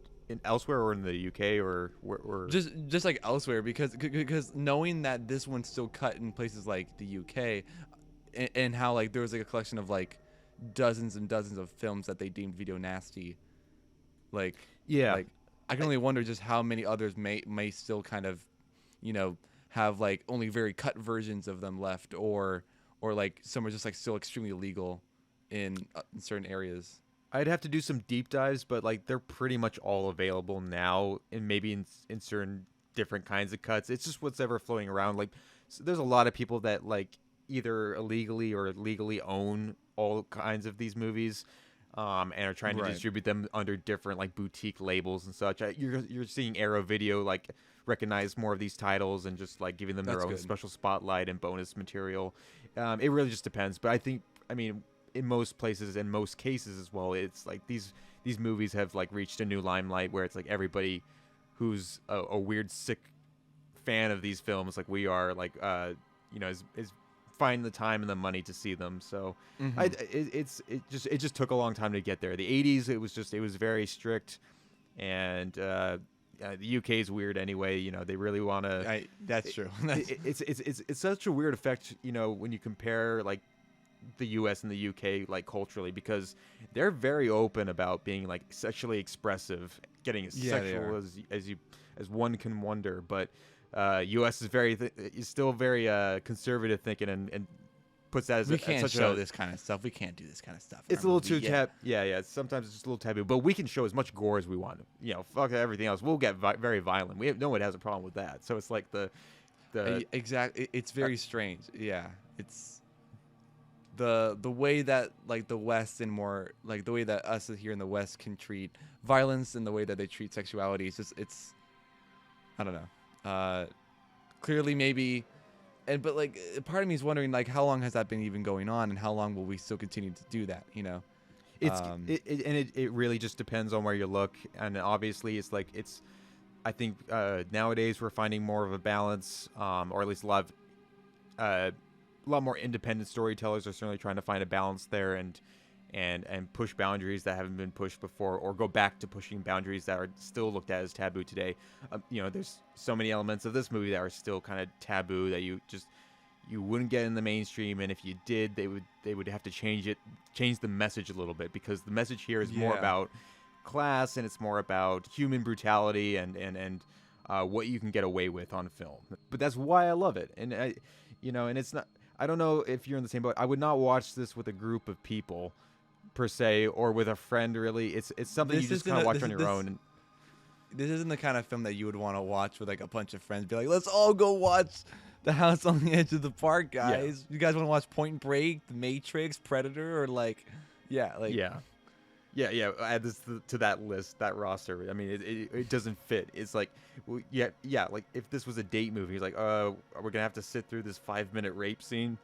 elsewhere, or in the UK, or just like elsewhere, because knowing that this one's still cut in places like the UK, and how, like, there was like a collection of like dozens and dozens of films that they deemed video nasty, like I can only wonder just how many others may still kind of, have like only very cut versions of them left, or like some are just like still extremely illegal in certain areas. I'd have to do some deep dives, but like they're pretty much all available now, and maybe in certain different kinds of cuts. It's just what's ever floating around. Like, so there's a lot of people that like either illegally or legally own all kinds of these movies, and are trying to distribute them under different like boutique labels and such. You're seeing Arrow Video like recognize more of these titles and just like giving them their own special spotlight and bonus material. It really just depends, but I mean. In most places, in most cases as well, it's like these movies have like reached a new limelight where it's like everybody who's a weird sick fan of these films, like we are, like is finding the time and the money to see them. So it just took a long time to get there. The 80s, it was very strict, and the UK is weird anyway. They really want to. That's true. It's such a weird effect, when you compare like the US and the UK, like, culturally, because they're very open about being like sexually expressive, getting as sexual as one can wonder, but US is still very conservative thinking, and puts that as we can't show this kind of stuff. We can't do this kind of stuff. It's a little too taboo. Sometimes it's just a little taboo, but we can show as much gore as we want. Fuck everything else. We'll get very violent. No one has a problem with that. So it's like the exactly. It's very strange. Yeah, it's. the way that like the West and more like the way that us here in the West can treat violence and the way that they treat sexuality. It's I don't know. Clearly maybe, but like part of me is wondering like how long has that been even going on, and how long will we still continue to do that? You know, it really just depends on where you look, and obviously it's like I think nowadays we're finding more of a balance, or at least a lot more independent storytellers are certainly trying to find a balance there and push boundaries that haven't been pushed before, or go back to pushing boundaries that are still looked at as taboo today. There's so many elements of this movie that are still kind of taboo that you wouldn't get in the mainstream, and if you did, they would have to change the message a little bit, because the message here is more about class, and it's more about human brutality and what you can get away with on film. But that's why I love it, and and it's not. I don't know if you're in the same boat. I would not watch this with a group of people, per se, or with a friend. Really, it's something you just kind of watch on your own. This isn't the kind of film that you would want to watch with like a bunch of friends. Be like, let's all go watch The House on the Edge of the Park, guys. You guys want to watch Point Break, The Matrix, Predator, or like, yeah. Add this to that list, that roster. I mean, it doesn't fit. It's like, like if this was a date movie, it's like, we're gonna have to sit through this 5-minute rape scene,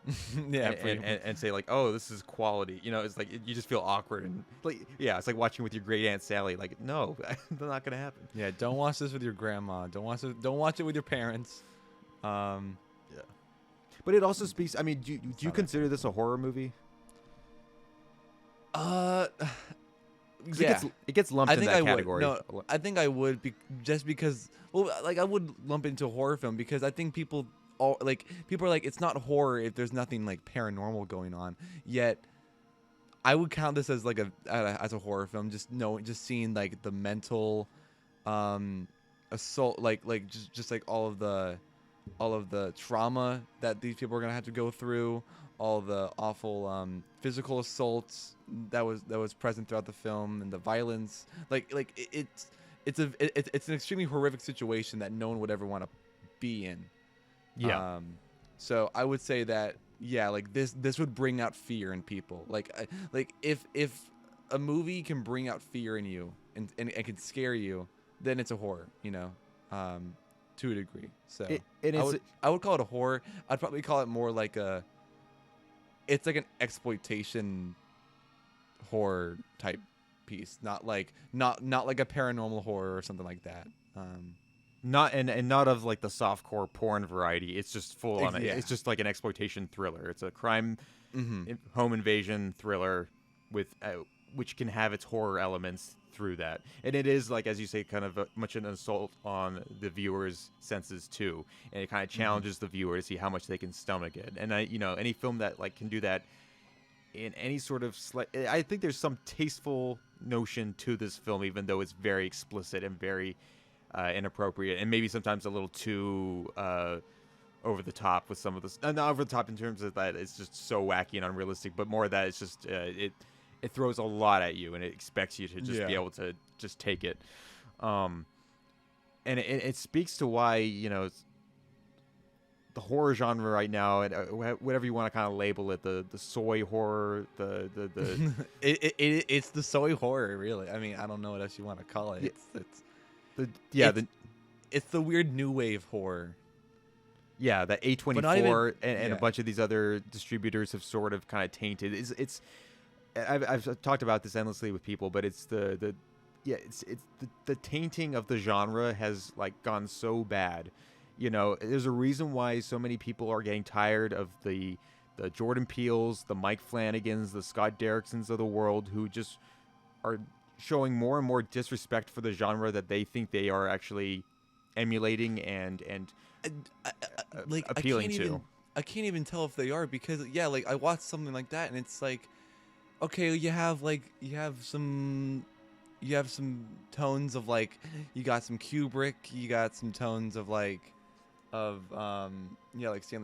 and say like, oh, this is quality. It's like you just feel awkward, and like, it's like watching with your great Aunt Sally. Like, no, that's not gonna happen. Yeah, don't watch this with your grandma. Don't watch it with your parents. But it also speaks. I mean, do you consider this a horror movie? It gets lumped in that category. No, I think I would just because. Well, like I would lump it into a horror film because I think people are like it's not horror if there's nothing like paranormal going on. Yet, I would count this as like as a horror film. Just seeing like the mental, assault, like just like all of the trauma that these people are gonna have to go through. All the awful physical assaults that was present throughout the film, and the violence, it's an extremely horrific situation that no one would ever want to be in. So I would say that like this would bring out fear in people. Like if a movie can bring out fear in you and it can scare you, then it's a horror. To a degree. So I would call it a horror. I'd probably call it more like it's like an exploitation horror type piece, not like a paranormal horror or something like that. Not of like the softcore porn variety. It's just full on. It's just like an exploitation thriller. It's a crime, home invasion thriller with which can have its horror elements through that, and it is, like as you say, kind of much an assault on the viewer's senses too, and it kind of challenges the viewer to see how much they can stomach it. And any film that like can do that in any sort of I think there's some tasteful notion to this film, even though it's very explicit and very inappropriate, and maybe sometimes a little too over the top with some of this. Not over the top in terms of that it's just so wacky and unrealistic, but more that it's just it throws a lot at you, and it expects you to just be able to just take it. And it speaks to why, the horror genre right now, and whatever you want to kind of label it, the soy horror, it's the soy horror, really. I mean, I don't know what else you want to call it. It's the weird new wave horror. Yeah, that A24 and a bunch of these other distributors have sort of kind of tainted. I've talked about this endlessly with people, but it's the tainting of the genre has like gone so bad. There's a reason why so many people are getting tired of the Jordan Peeles, the Mike Flanagans, the Scott Derricksons of the world, who just are showing more and more disrespect for the genre that they think they are actually emulating and appealing to. I can't even tell if they are, because like I watched something like that and it's like, okay, you have some tones of like, you got some Kubrick, you got some tones of like Stanley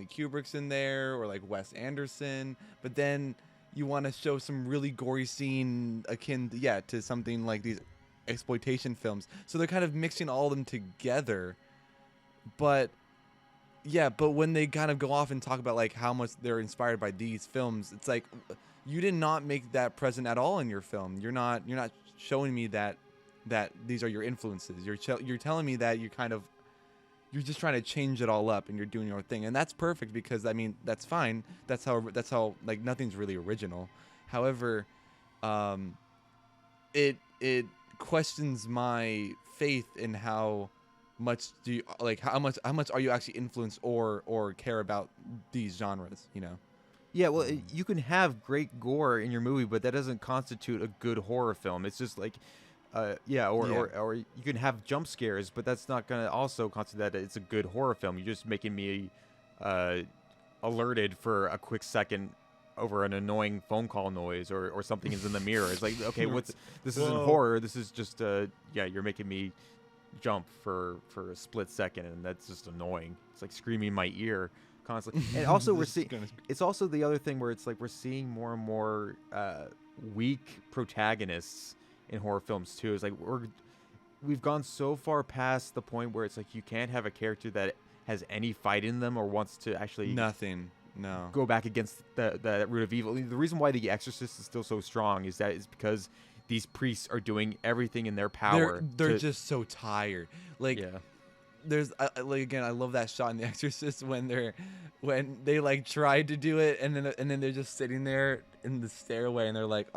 Kubrick's in there, or like Wes Anderson, but then you want to show some really gory scene akin to something like these exploitation films. So they're kind of mixing all of them together, but Yeah, but when they kind of go off and talk about like how much they're inspired by these films, it's like you did not make that present at all in your film. You're not showing me that these are your influences. You're telling me that you're just trying to change it all up and you're doing your thing, and that's perfect because I mean that's fine. That's how like nothing's really original. However, it questions my faith in how much do you like how much are you actually influenced or care about these genres, you know? Yeah, well, you can have great gore in your movie, but that doesn't constitute a good horror film. It's just like, or you can have jump scares, but that's not going to also constitute that it's a good horror film. You're just making me alerted for a quick second over an annoying phone call noise or something is in the mirror. It's like, okay, this isn't horror. This is just, you're making me jump for a split second, and that's just annoying. It's like screaming in my ear constantly. And also we're seeing, it's also the other thing where it's like we're seeing more and more weak protagonists in horror films too. It's like we've gone so far past the point where it's like you can't have a character that has any fight in them or wants to actually go back against the root of evil. The reason why The Exorcist is still so strong is because these priests are doing everything in their power. They're just so tired. Like, there's like again, I love that shot in The Exorcist when they like tried to do it and then they're just sitting there in the stairway and they're like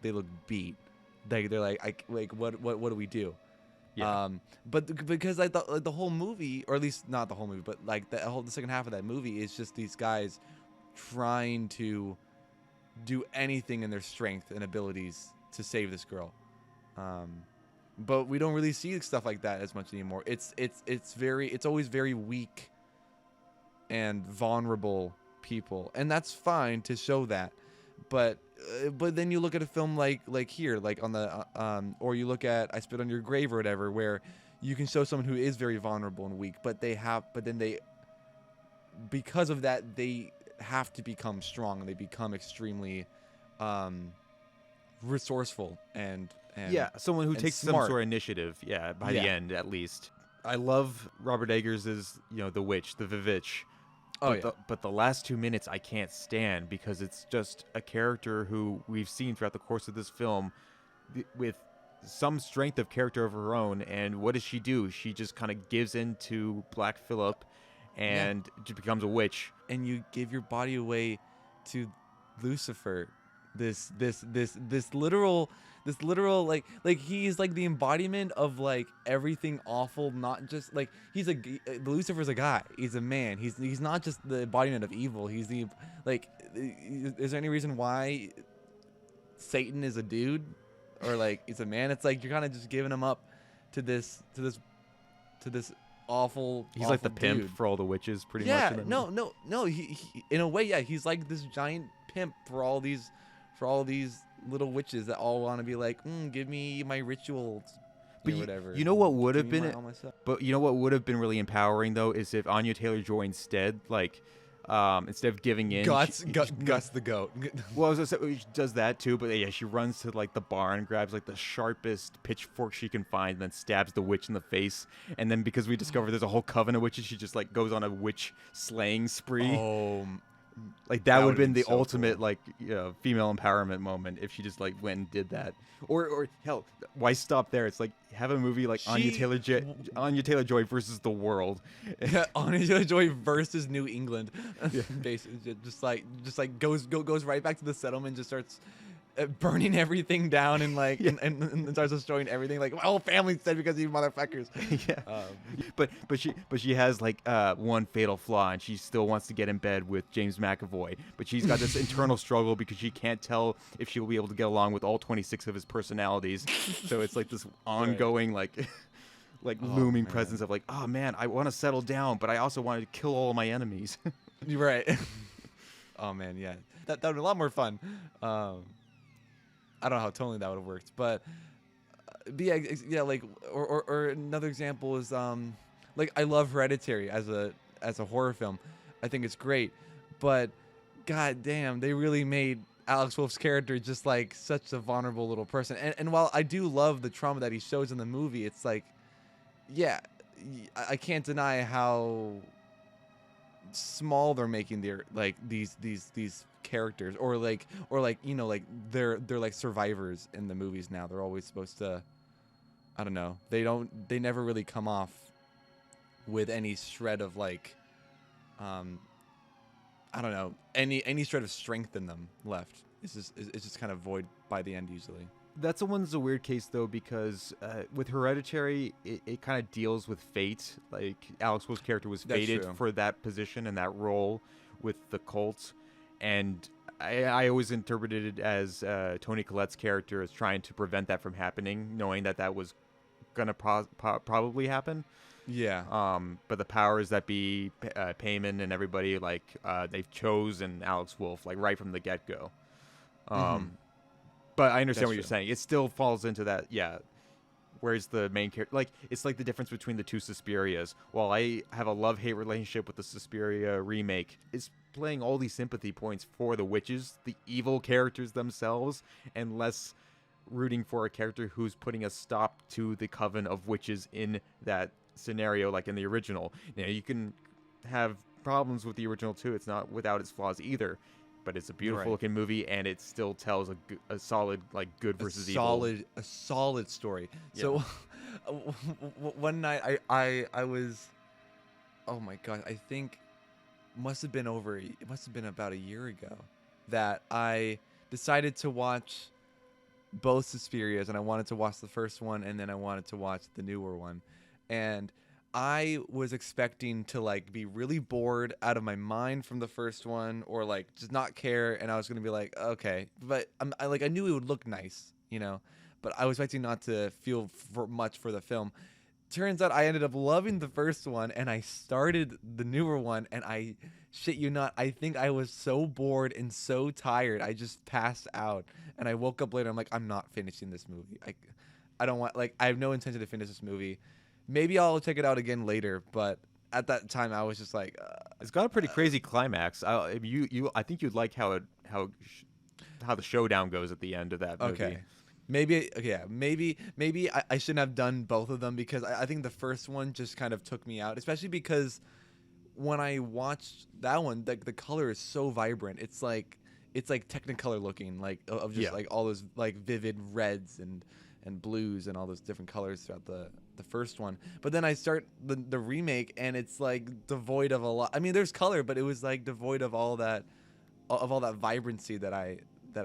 they look beat. They're like what do we do? Yeah. But because I thought like the whole movie, or at least not the whole movie, but like the second half of that movie is just these guys trying to do anything in their strength and abilities to save this girl. But we don't really see stuff like that as much anymore. It's always very weak and vulnerable people, and that's fine to show that. But then you look at a film like here, like on the or you look at I Spit on Your Grave or whatever, where you can show someone who is very vulnerable and weak, but then because of that they have to become strong and they become extremely resourceful and someone who takes smart. some sort of initiative. By the end at least. I love Robert Eggers' the witch, the Vivitch. But the last 2 minutes I can't stand because it's just a character who we've seen throughout the course of this film with some strength of character of her own. And what does she do? She just kind of gives in to Black Phillip and just becomes a witch. And you give your body away to Lucifer, this literal like he's like the embodiment of like everything awful, not just like Lucifer's a guy, he's a man, he's not just the embodiment of evil, he's the like is there any reason why Satan is a dude or like he's a man? It's like you're kind of just giving him up to this awful he's like the pimp dude. For all the witches pretty much. No, he in a way he's like this giant pimp for all these little witches that all want to be like, give me my rituals, or whatever. You know what would have been, but you know what would have been really empowering though is if Anya Taylor-Joy instead of giving in, Guts the goat. Well, I was gonna say, she does that too, but she runs to like the barn, grabs like the sharpest pitchfork she can find, and then stabs the witch in the face. And then because we discover there's a whole coven of witches, she just like goes on a witch slaying spree. Oh. Like that would have been the ultimate cool. Female empowerment moment if she just like went and did that. Or hell, why stop there? It's like have a movie like Anya Taylor-Joy versus the world. Anya Taylor-Joy versus New England. Basically, just like goes right back to the settlement, just starts burning everything down and like and starts destroying everything. Like my whole family's dead because of you motherfuckers. But she has like one fatal flaw, and she still wants to get in bed with James McAvoy. But she's got this internal struggle because she can't tell if she will be able to get along with all 26 of his personalities. So it's like this ongoing looming presence of like, oh man, I want to settle down, but I also want to kill all of my enemies. You're right. Oh man, yeah, that would be a lot more fun. I don't know how totally that would have worked, but like or another example is like I love Hereditary as a horror film. I think it's great, but god damn, they really made Alex Wolff's character just like such a vulnerable little person. And while I do love the trauma that he shows in the movie, it's like, yeah, I can't deny how small they're making their like these characters, or like you know, like they're like survivors in the movies now. They're always supposed to, I don't know, they never really come off with any shred of like I don't know, any shred of strength in them left. It's just kind of void by the end usually. That's the one's a weird case though, because with Hereditary, it kind of deals with fate. Like Alex Wolff's character was That's fated true. for that position and that role with the cult, and I always interpreted it as Toni Collette's character as trying to prevent that from happening, knowing that was gonna probably happen. Yeah. But the powers that be, Payman and everybody, like they've chosen Alex Wolff like right from the get go. But I understand That's what you're true. saying. It still falls into that, yeah. Whereas the main character, like, it's like the difference between the two Suspirias. While I have a love-hate relationship with the Suspiria remake, it's playing all these sympathy points for the witches, the evil characters themselves, and less rooting for a character who's putting a stop to the coven of witches in that scenario, like in the original. You know, you can have problems with the original too. It's not without its flaws either. But it's a beautiful Right. looking movie, and it still tells a solid, like, good versus evil. A solid story. Yeah. So one night I was, oh my god, I think it must have been about a year ago that I decided to watch both Suspirias, and I wanted to watch the first one, and then I wanted to watch the newer one. And I was expecting to like be really bored out of my mind from the first one, or like just not care, and I was gonna be like, okay, but I knew it would look nice, you know, but I was expecting not to feel much for the film. Turns out I ended up loving the first one, and I started the newer one, and I shit you not, I think I was so bored and so tired, I just passed out, and I woke up later. I'm like, I'm not finishing this movie. I don't want, like, I have no intention to finish this movie. Maybe I'll check it out again later, but at that time I was just like, It's got a pretty crazy climax. I think you'd like how the showdown goes at the end of that movie. okay, maybe I shouldn't have done both of them, because I think the first one just kind of took me out, especially because when I watched that one, like the color is so vibrant. It's like Technicolor looking, like of just like all those like vivid reds and blues and all those different colors throughout the first one. But then I start the remake, and it's like devoid of a lot. I mean, there's color, but it was like devoid of all that vibrancy that I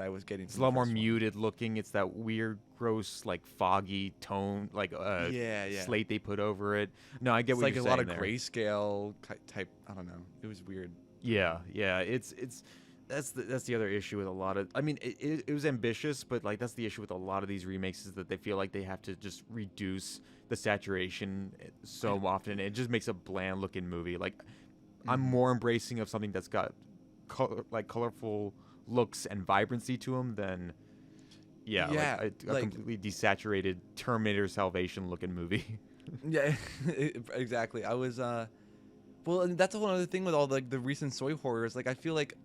was getting. It's a lot more muted looking. It's that weird, gross, like foggy tone, like slate they put over it. No, I get It's what like you're a saying lot of there. grayscale type. I don't know. It was weird. Yeah. It's that's the other issue with a lot of. I mean, it was ambitious, but like that's the issue with a lot of these remakes, is that they feel like they have to just reduce the saturation so often. It just makes a bland looking movie. Like, I'm more embracing of something that's got colorful looks and vibrancy to them than a completely desaturated Terminator Salvation looking movie. Yeah, exactly. I was well, and that's a whole other thing with all like the recent soy horrors. Like, I feel like,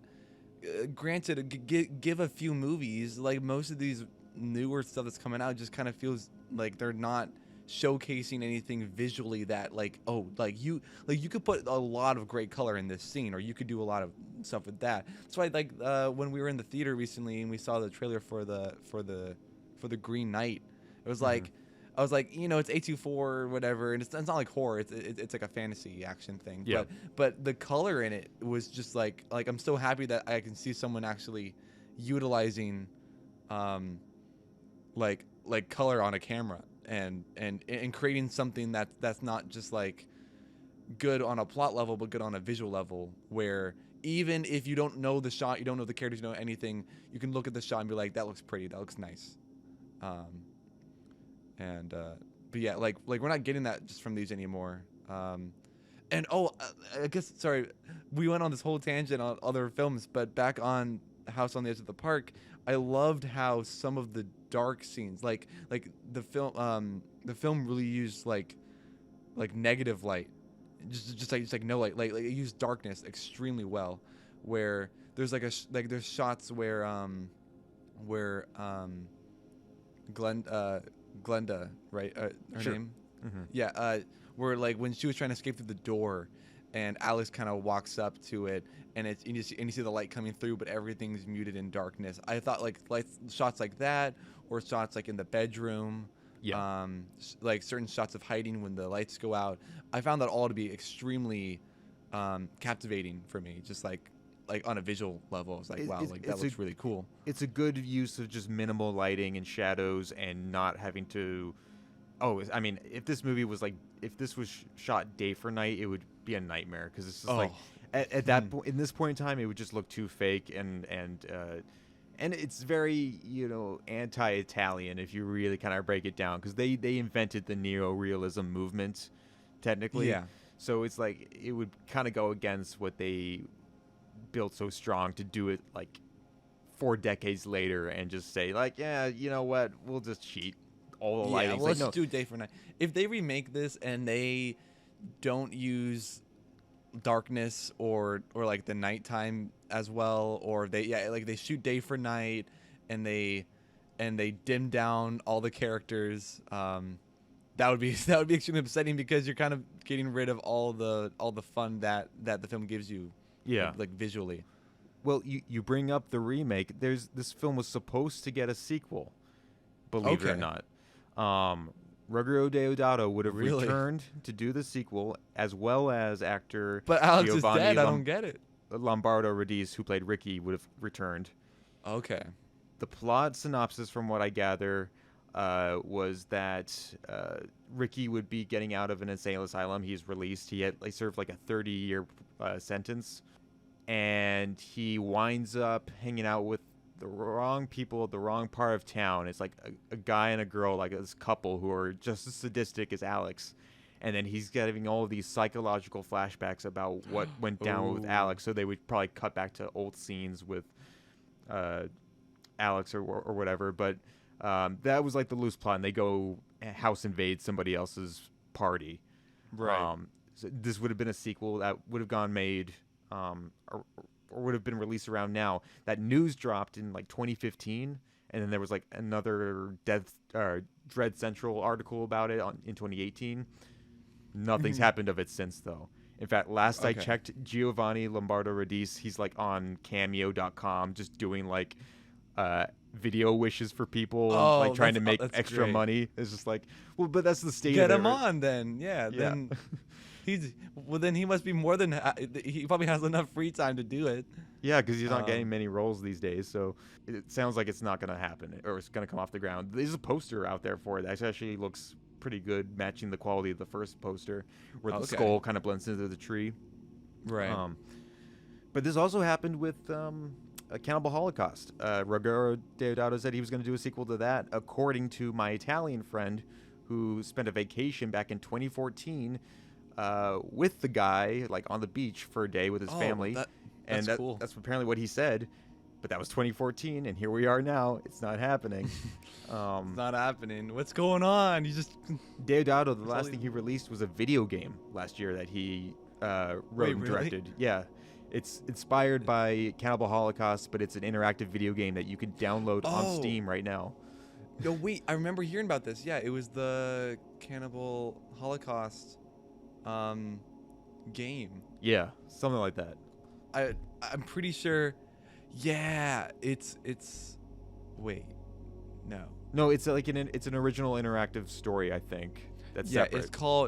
granted, give a few movies, like most of these newer stuff that's coming out just kind of feels like they're not showcasing anything visually that like, oh, like you could put a lot of great color in this scene, or you could do a lot of stuff with that. That's why, like, when we were in the theater recently and we saw the trailer for the Green Knight, it was like, I was like, you know, it's A24 or whatever, and it's not like horror. It's like a fantasy action thing. Yeah. But the color in it was just like I'm so happy that I can see someone actually utilizing, like color on a camera and creating something that's not just like good on a plot level, but good on a visual level, where even if you don't know the shot, you don't know the characters, you don't know anything, you can look at the shot and be like, that looks pretty, that looks nice. But yeah, like we're not getting that just from these anymore. And I guess, sorry, we went on this whole tangent on other films, but back on House on the Edge of the Park, I loved how some of the dark scenes, like the film really used like negative light, just like no light, like it used darkness extremely well, where there's there's shots where Glenda, right? Her Sure. name? Yeah. Where like when she was trying to escape through the door, and Alex kind of walks up to it, and you see the light coming through, but everything's muted in darkness. I thought like shots like that, or shots like in the bedroom, Yeah. like certain shots of hiding when the lights go out. I found that all to be extremely captivating for me, just like on a visual level. I was like, wow, like that looks really cool. It's a good use of just minimal lighting and shadows and not having to. Oh, I mean, if this movie was like, if this was shot day for night, it would be a nightmare because it's just like at that point, in this point in time, it would just look too fake and it's very, you know, anti-Italian if you really kind of break it down, because they invented the neo-realism movement, technically. Yeah. So it's like it would kind of go against what they built so strong to do it like 4 decades later and just say like, yeah, you know what, we'll just cheat all the lighting. Well, let's do day for night. If they remake this and they don't use darkness or like the nighttime as well, or they shoot day for night and they dim down all the characters, that would be extremely upsetting, because you're kind of getting rid of all the fun that the film gives you. Yeah. Like visually. Well, you bring up the remake. This film was supposed to get a sequel, believe it or not. Ruggero Deodato would have returned to do the sequel, as well as actor But Alex Giovanni is dead. I don't get it. Lombardo Radice, who played Ricky, would have returned. Okay. The plot synopsis, from what I gather, was that Ricky would be getting out of an insane asylum. He's released. He served like a 30-year sentence, and he winds up hanging out with the wrong people at the wrong part of town. It's like a guy and a girl, like this couple who are just as sadistic as Alex. And then he's getting all of these psychological flashbacks about what went down with Alex. So they would probably cut back to old scenes with Alex or whatever. But that was like the loose plot. And they go house invade somebody else's party. Right. So this would have been a sequel that would have gone made or would have been released around now. That news dropped in like 2015, and then there was like another Dread Central article about it in 2018. Nothing's happened of it since, though. In fact, last I checked, Giovanni Lombardo Radice, he's like on Cameo.com, just doing like video wishes for people, and like trying to make extra money. It's just like, well, but that's the state. Get him on then, then. Then he must be more than he probably has enough free time to do it. Yeah, because he's not getting many roles these days, so it sounds like it's not going to happen, or it's going to come off the ground. There's a poster out there for it that actually looks pretty good, matching the quality of the first poster, where the skull kind of blends into the tree. Right. But this also happened with a Cannibal Holocaust. Ruggero Deodato said he was going to do a sequel to that, according to my Italian friend, who spent a vacation back in 2014 with the guy, like on the beach for a day with his family. That's cool. That's apparently what he said. But that was 2014, and here we are now. It's not happening. It's not happening. What's going on? You just Deodato, the last thing he released was a video game last year that he wrote and directed. Really? Yeah. It's inspired by Cannibal Holocaust, but it's an interactive video game that you can download on Steam right now. No, wait. I remember hearing about this. Yeah, it was the Cannibal Holocaust game. Yeah, something like that. I'm pretty sure. Yeah, it's. Wait, no, it's like it's an original interactive story, I think. That's separate.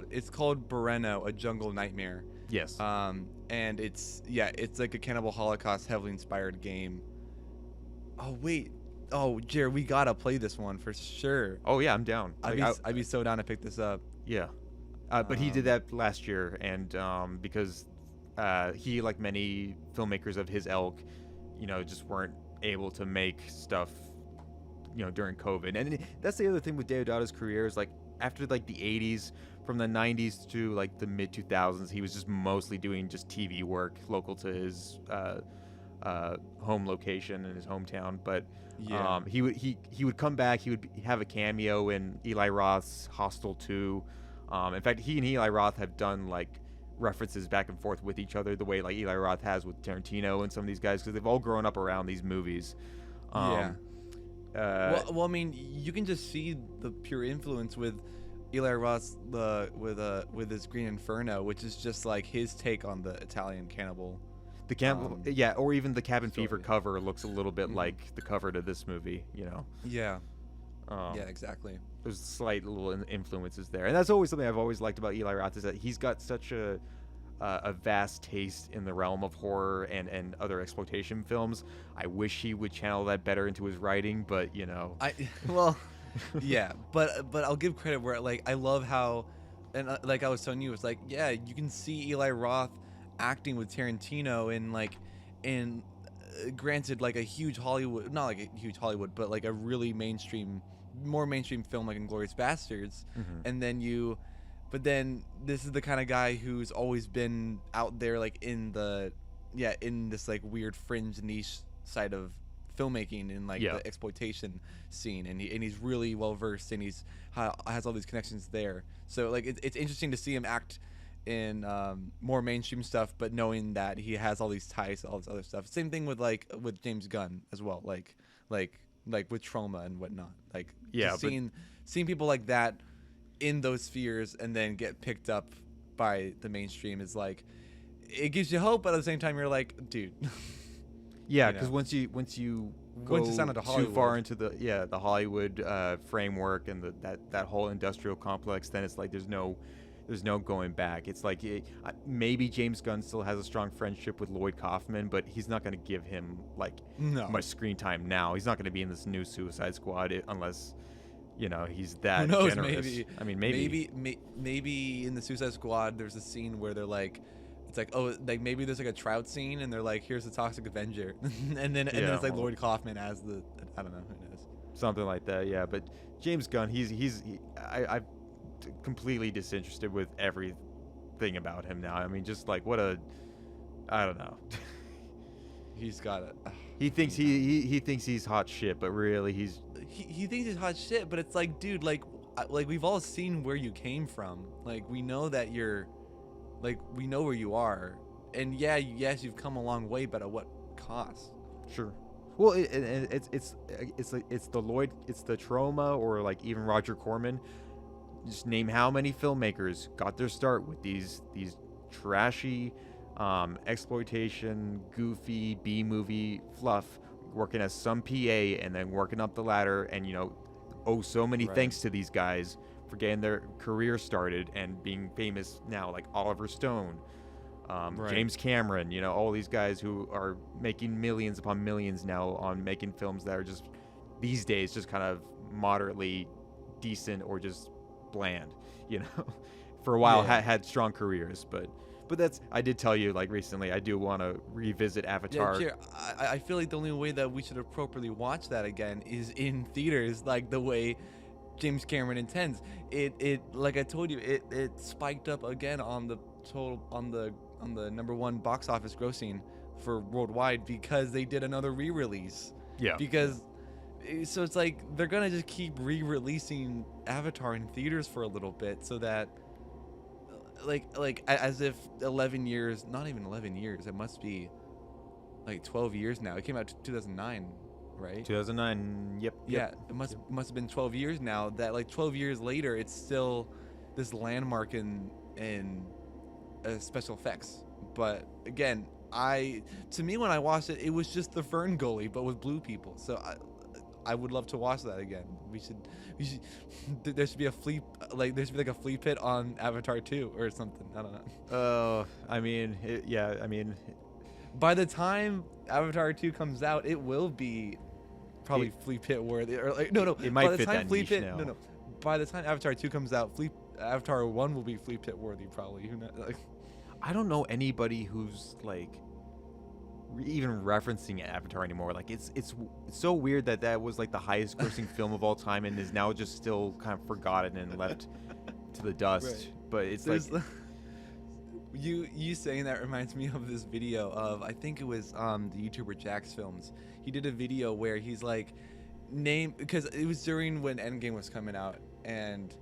It's called Boreno, A Jungle Nightmare. Yes. And it's like a Cannibal Holocaust heavily inspired game. Oh wait, Jared, we gotta play this one for sure. Oh yeah, I'm down. I'd be so down to pick this up. Yeah. But he did that last year, and because he, like many filmmakers of his ilk, just weren't able to make stuff, during COVID. And that's the other thing with Deodato's career is, like, after, like, the 80s, from the 90s to, like, the mid-2000s, he was just mostly doing just TV work local to his home location in his hometown. But he would come back. He would have a cameo in Eli Roth's Hostel 2. In fact, he and Eli Roth have done, like, references back and forth with each other the way, like, Eli Roth has with Tarantino and some of these guys, because they've all grown up around these movies. Well, I mean, you can just see the pure influence with Eli Roth with his Green Inferno, which is just like his take on the Italian cannibal. The yeah, or even the Cabin story. Fever cover looks a little bit like the cover to this movie, you know. Yeah. Yeah, exactly. There's slight little influences there, and that's always something I've always liked about Eli Roth, is that he's got such a vast taste in the realm of horror and other exploitation films. I wish he would channel that better into his writing, but you know, yeah, but I'll give credit where, like, I love how, and like I was telling you, it's like, yeah, you can see Eli Roth acting with Tarantino in granted, like a huge Hollywood, not like a huge Hollywood, but like a really more mainstream film like Inglourious Bastards, and then but then this is the kind of guy who's always been out there, like in this like weird fringe niche side of filmmaking in like the exploitation scene, and he's really well versed, and has all these connections there. So like it's interesting to see him act in more mainstream stuff, but knowing that he has all these ties to all this other stuff. Same thing with James Gunn as well, like with Trauma and whatnot. Like seeing people like that in those spheres and then get picked up by the mainstream is like, it gives you hope, but at the same time you're like, dude. Yeah, because once you go too far into the Hollywood framework and that whole industrial complex, then it's like there's no going back. It's like maybe James Gunn still has a strong friendship with Lloyd Kaufman, but he's not going to give him much screen time now. He's not going to be in this new Suicide Squad unless, you know, he's that Who knows, generous. maybe. I mean, maybe in the Suicide Squad there's a scene where they're like, it's like, oh, like maybe there's like a trout scene and they're like, here's the Toxic Avenger, and then it's like Lloyd Kaufman as the, I don't know, who knows, something like that. Yeah, but James Gunn, I'm completely disinterested with everything about him now. I mean, just like I don't know. He's got it. He thinks he thinks he's hot shit, but really he thinks he's hot shit. But it's like, dude, like we've all seen where you came from. Like we know that we know where you are, and yes, you've come a long way, but at what cost? Sure. Well, it's the Lloyd, it's the Trauma, or like even Roger Corman. Just name how many filmmakers got their start with these trashy exploitation, goofy B-movie fluff, working as some PA and then working up the ladder, and owe so many thanks to these guys for getting their career started and being famous now, like Oliver Stone, James Cameron, all these guys who are making millions upon millions now on making films that are just these days just kind of moderately decent or just bland, for a while had strong careers, but that's, I did tell you, like, recently I do want to revisit Avatar. Yeah, I feel like the only way that we should appropriately watch that again is in theaters, like the way James Cameron intends. It like I told you, it spiked up again on the #1 box office grossing for worldwide because they did another re-release. Yeah. So it's like they're gonna just keep re-releasing Avatar in theaters for a little bit, so that like as if 11 years, not even 11 years, it must be like 12 years now. It came out 2009, right? 2009. Yep. Yeah, it must have been 12 years now. That like 12 years later, it's still this landmark in special effects. But again, to me when I watched it, it was just the Fern Gully but with blue people. So I would love to watch that again. We should there should be a Fleapit on Avatar 2 or something. I don't know. I mean, by the time Avatar 2 comes out, it will be probably Fleapit worthy, or like no. It might fit that niche now. No. By the time Avatar 2 comes out, Avatar 1 will be Fleapit worthy probably. Who knows? Like, I don't know anybody who's like even referencing Avatar anymore. Like it's so weird that was like the highest grossing film of all time and is now just still kind of forgotten and left to the dust. Right. But it's you saying that reminds me of this video of, I think it was the YouTuber Jax Films. He did a video where he's like, because it was during when Endgame was coming out, and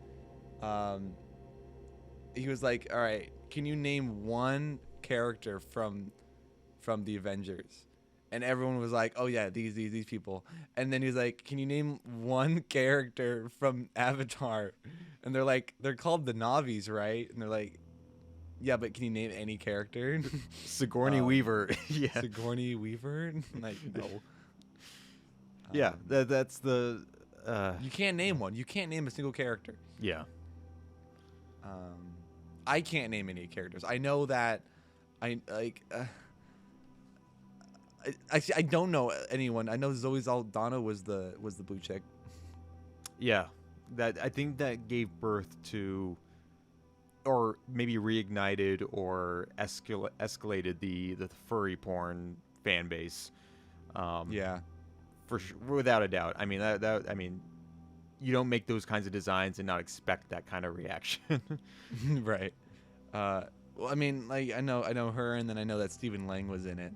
he was like, all right, can you name one character from the Avengers? and everyone was like, "Oh yeah, these people." And then he's like, "Can you name one character from Avatar?" And they're called the Navis, right? And they're like, "Yeah, but can you name any character?" Sigourney Weaver. Yeah. Sigourney Weaver? Like, no. Yeah, that's the. You can't name one. You can't name a single character. Yeah. I can't name any characters. I know that. I don't know anyone. I know Zoe Saldana was the blue chick. Yeah, that I think that gave birth to, or maybe reignited or escalated the furry porn fan base. Yeah, for sure, without a doubt. I mean that I mean, you don't make those kinds of designs and not expect that kind of reaction. right. Well, I mean, like I know her, and then I know that Stephen Lang was in it.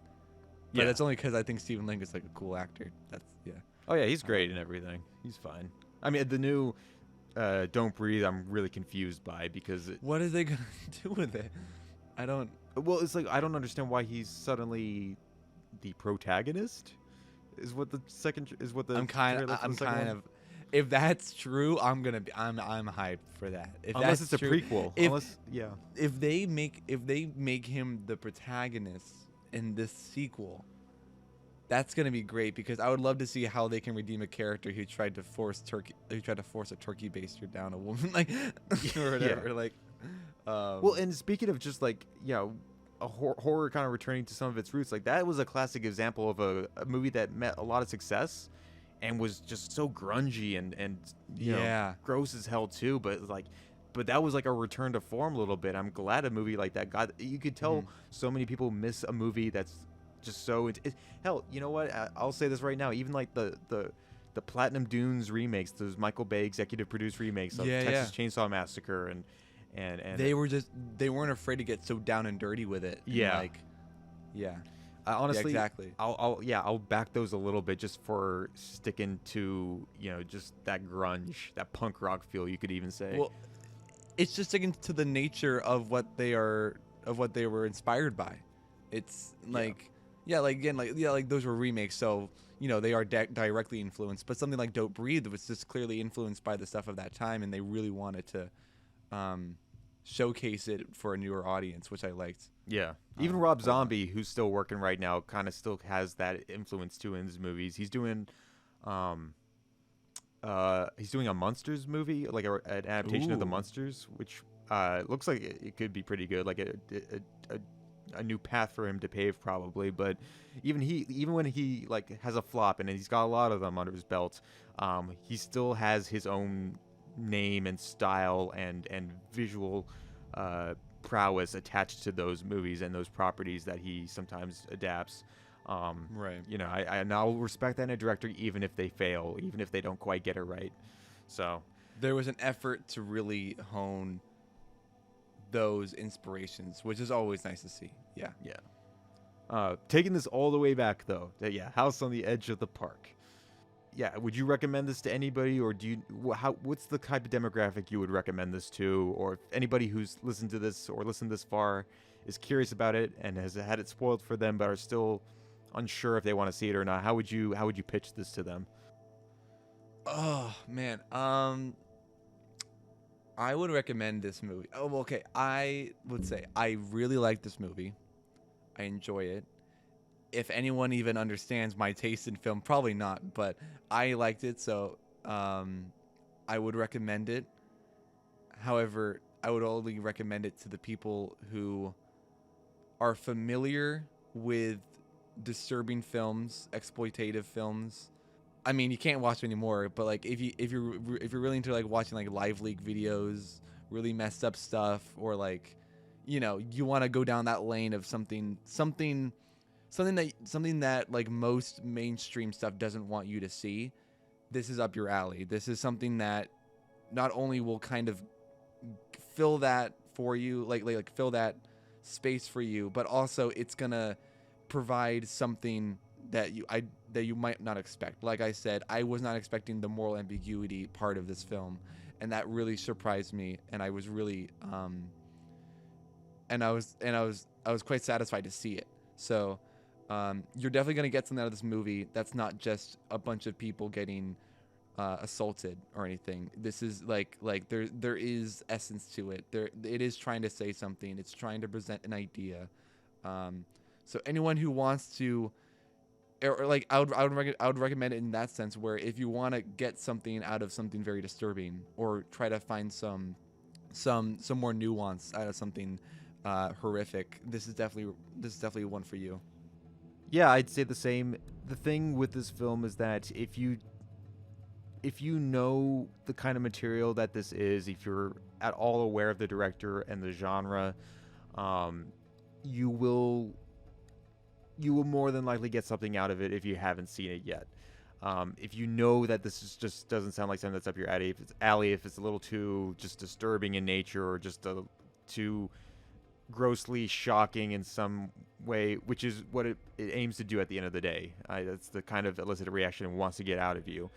But that's only because I think Stephen Lang is like a cool actor. That's yeah. Oh yeah, he's great and everything. He's fine. I mean, the new Don't Breathe, I'm really confused by because what are they gonna do with it? I don't. Well, it's like I don't understand why he's suddenly the protagonist. Is what the I'm kind of. If that's true, I'm hyped for that. Unless it's a prequel. If they make him the protagonist in this sequel, that's gonna be great because I would love to see how they can redeem a character who tried to force a turkey baster down a woman, like or whatever. Yeah. Like, well, and speaking of just like a horror kind of returning to some of its roots, like that was a classic example of a movie that met a lot of success and was just so grungy and you know, gross as hell too, but that was like a return to form a little bit. I'm glad a movie like that got. You could tell so many people miss a movie that's just so. Hell, you know what? I'll say this right now. Even like the Platinum Dunes remakes, those Michael Bay executive produced remakes of Texas Chainsaw Massacre, and they weren't afraid to get so down and dirty with it. Yeah, honestly, exactly. I'll back those a little bit just for sticking to just that grunge, that punk rock feel. You could even say. Well, it's just sticking to the nature of what they were inspired by. It's like like those were remakes, so they are directly influenced. But something like Don't Breathe was just clearly influenced by the stuff of that time, and they really wanted to showcase it for a newer audience, which I liked. Yeah, even Rob Zombie, who's still working right now, kind of still has that influence too in his movies. He's doing a Munsters movie, like an adaptation of the Munsters, which looks like it could be pretty good, like a new path for him to pave probably. But even when he like has a flop, and he's got a lot of them under his belt, he still has his own name and style and visual prowess attached to those movies and those properties that he sometimes adapts. Right. I now respect that in a director, even if they fail, even if they don't quite get it right. So there was an effort to really hone those inspirations, which is always nice to see. Yeah. Taking this all the way back though, House on the Edge of the Park. Yeah, would you recommend this to anybody, or what's the type of demographic you would recommend this to? Or if anybody who's listened to this or listened this far is curious about it and has had it spoiled for them but are still unsure if they want to see it or not, how would you pitch this to them? Oh man, I would recommend this movie. Oh, okay. I would say I really like this movie. I enjoy it. If anyone even understands my taste in film, probably not, but I liked it, so I would recommend it. However, I would only recommend it to the people who are familiar with disturbing films, exploitative films. I mean, you can't watch them anymore, but like if you're really into like watching like live leak videos, really messed up stuff, or like you want to go down that lane of something that like most mainstream stuff doesn't want you to see, this is up your alley. This is something that not only will kind of fill that for you, like fill that space for you, but also it's gonna provide something that you might not expect. Like I said, I was not expecting the moral ambiguity part of this film, and that really surprised me, and I was really I was quite satisfied to see it. So you're definitely gonna get something out of this movie that's not just a bunch of people getting assaulted or anything. This is like there is essence to it. It is trying to say something. It's trying to present an idea. So anyone who wants to, or like I would recommend it in that sense, where if you want to get something out of something very disturbing, or try to find some more nuance out of something horrific, this is definitely one for you. Yeah, I'd say the same. The thing with this film is that if you know the kind of material that this is, if you're at all aware of the director and the genre, you will more than likely get something out of it if you haven't seen it yet. If you know that this is just doesn't sound like something that's up your alley, if it's a little too just disturbing in nature, or just too grossly shocking in some way, which is what it aims to do at the end of the day. That's the kind of elicited reaction it wants to get out of you.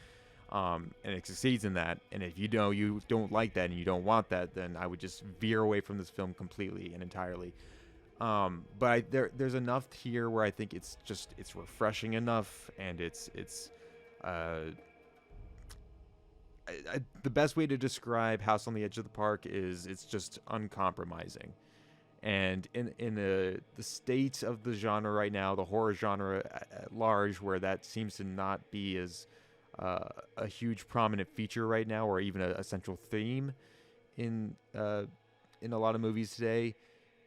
And it succeeds in that. And if you know you don't like that and you don't want that, then I would just veer away from this film completely and entirely. But there's enough here where I think it's refreshing enough, and the best way to describe House on the Edge of the Park is it's just uncompromising. And in the state of the genre right now, the horror genre at large, where that seems to not be as a huge prominent feature right now, or even a central theme in a lot of movies today,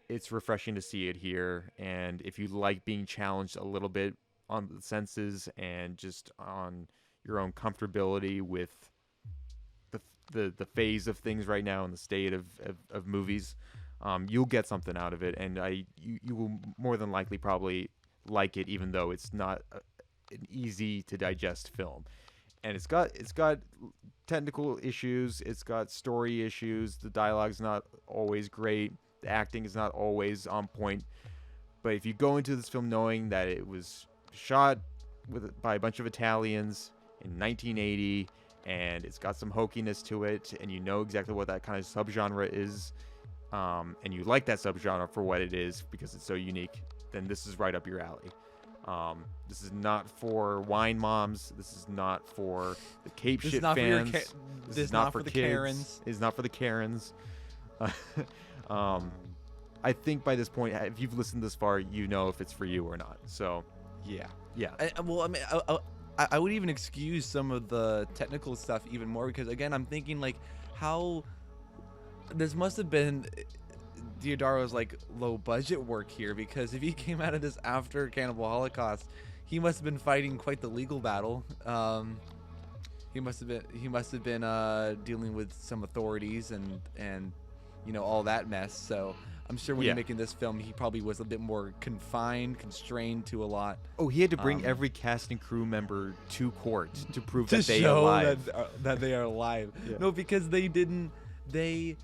it's refreshing to see it here. And if you like being challenged a little bit on the senses and just on your own comfortability with the phase of things right now and the state of movies, you'll get something out of it, and you will more than likely probably like it, even though it's not an easy to digest film. And it's got technical issues, it's got story issues, the dialogue's not always great, the acting is not always on point. But if you go into this film knowing that it was shot by a bunch of Italians in 1980, and it's got some hokiness to it, and you know exactly what that kind of subgenre is, and you like that subgenre for what it is because it's so unique, then this is right up your alley. This is not for wine moms. This is not for the Cape shit fans. This is not for the kids. Karens. It's not for the Karens. I think by this point, if you've listened this far, you know if it's for you or not. So, yeah. I would even excuse some of the technical stuff even more, because again, I'm thinking like how this must have been Deodato's like low budget work here, because if he came out of this after Cannibal Holocaust, he must have been fighting quite the legal battle. He must have been dealing with some authorities and all that mess. So I'm sure when you're making this film, he probably was a bit more constrained to a lot. Oh, he had to bring every cast and crew member to court to prove to that they are alive. That they are alive. Yeah. No, because they didn't. They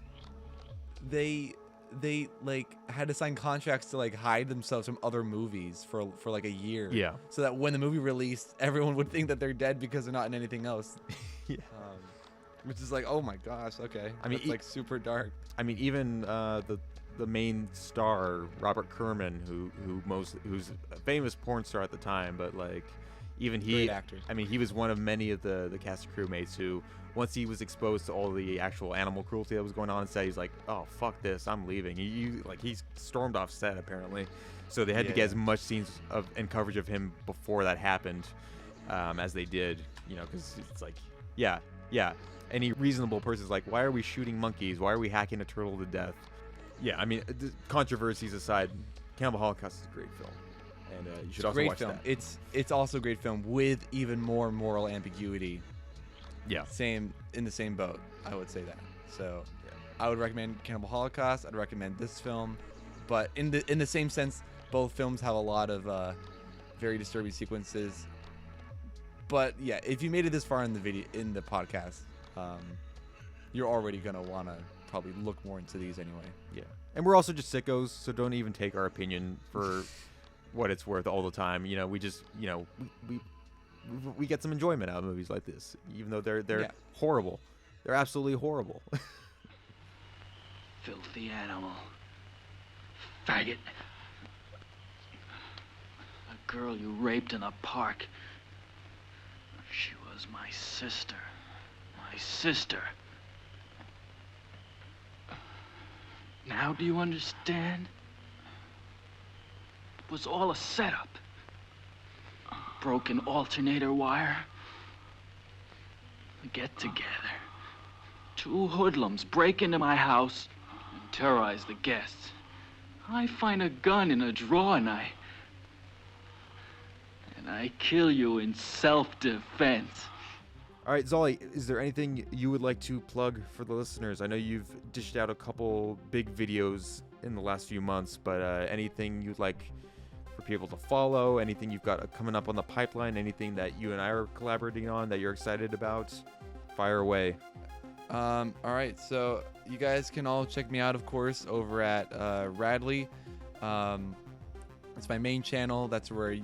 like had to sign contracts to like hide themselves from other movies for like a year. Yeah. So that when the movie released, everyone would think that they're dead because they're not in anything else. Yeah. Which is like, oh my gosh, okay. I mean, it's like super dark. I mean, even the main star, Robert Kerman, who's a famous porn star at the time, but like even he, great actor. I mean, he was one of many of the cast and crewmates who, once he was exposed to all the actual animal cruelty that was going on set, he's like, oh fuck this, I'm leaving. He stormed off set apparently, so they had to get as much scenes and coverage of him before that happened as they did, because it's like, yeah. Any reasonable person's like, why are we shooting monkeys? Why are we hacking a turtle to death? Yeah, I mean, controversies aside, Cannibal Holocaust is a great film, and you should also watch that. It's also a great film with even more moral ambiguity. Yeah, in the same boat, I would say that. So, I would recommend Cannibal Holocaust. I'd recommend this film, but in the same sense, both films have a lot of very disturbing sequences. But yeah, if you made it this far in the podcast, you're already gonna wanna probably look more into these anyway. Yeah, and we're also just sickos, so don't even take our opinion for what it's worth all the time. We just we get some enjoyment out of movies like this, even though they're horrible. They're absolutely horrible. Filthy animal. Faggot. girl you raped in a park. She was my sister. My sister. Now do you understand? It was all a setup. Broken alternator wire. We get together. Two hoodlums break into my house and terrorize the guests. I find a gun in a drawer and I kill you in self-defense. All right, Zolly, is there anything you would like to plug for the listeners? I know you've dished out a couple big videos in the last few months, but anything you'd like for people to follow, anything you've got coming up on the pipeline, anything that you and I are collaborating on that you're excited about? Fire away. All right, so you guys can all check me out, of course, over at Radley. It's my main channel. That's where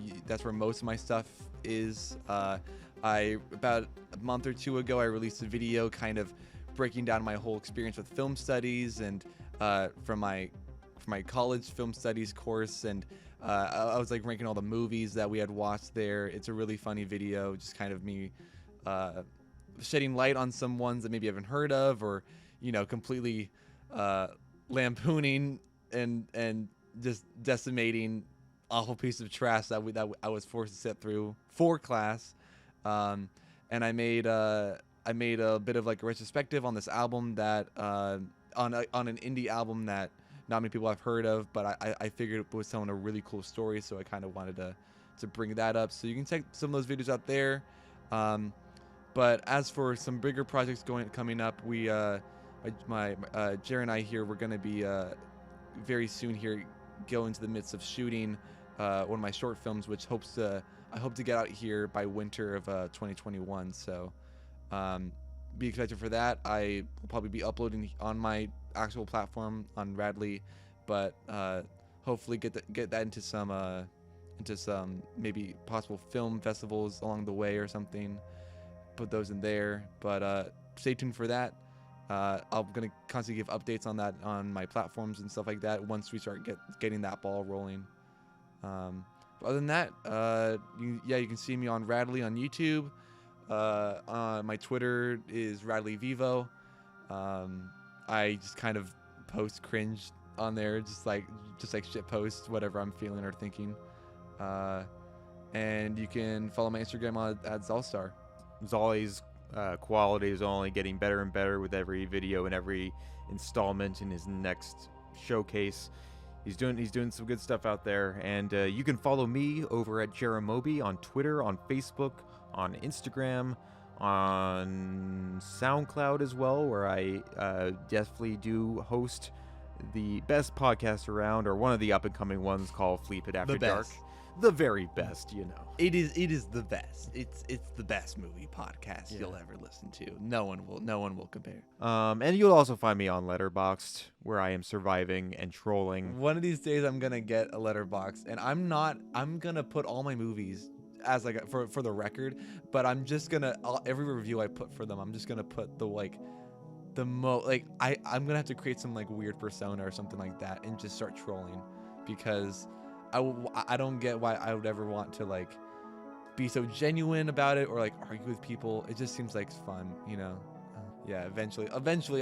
most of my stuff is. About a month or two ago, I released a video kind of breaking down my whole experience with film studies and from my college film studies course, and I was like ranking all the movies that we had watched there. It's a really funny video, just kind of me shedding light on some ones that maybe I haven't heard of, or completely lampooning and just decimating awful piece of trash that I was forced to sit through for class. And I made a bit of like a retrospective on this album that on an indie album that not many people have heard of, but I figured it was telling a really cool story, so I kind of wanted to bring that up. So you can check some of those videos out there. But as for some bigger projects coming up, we Jerry and I here, we're gonna be very soon here go into the midst of shooting one of my short films, which I hope to get out here by winter of 2021. So be excited for that. I will probably be uploading on my actual platform on Radley, but hopefully get that into some maybe possible film festivals along the way or something. Put those in there, but stay tuned for that. I'm gonna constantly give updates on that on my platforms and stuff like that once we start getting that ball rolling. Other than that, you can see me on Radley on YouTube. My Twitter is RadleyVEVO. I just kind of post cringe on there, just like shit post whatever I'm feeling or thinking. And you can follow my Instagram at Zolstar. Zolly's quality is only getting better and better with every video and every installment in his next showcase. He's doing some good stuff out there, and you can follow me over at Jeremobi on Twitter, on Facebook, on Instagram, on SoundCloud as well, where I definitely do host the best podcast around, or one of the up-and-coming ones called Fleapit After Dark. The very best, It is the best. It's the best movie podcast you'll ever listen to. No one will compare. And you'll also find me on Letterboxd, where I am surviving and trolling. One of these days I'm gonna get a Letterboxd, and I'm gonna put all my movies as like for the record, but I'm just gonna every review I put for them, I'm just gonna put I'm gonna have to create some like weird persona or something like that and just start trolling, because I don't get why I would ever want to like be so genuine about it or like argue with people. It just seems like it's fun, Yeah, eventually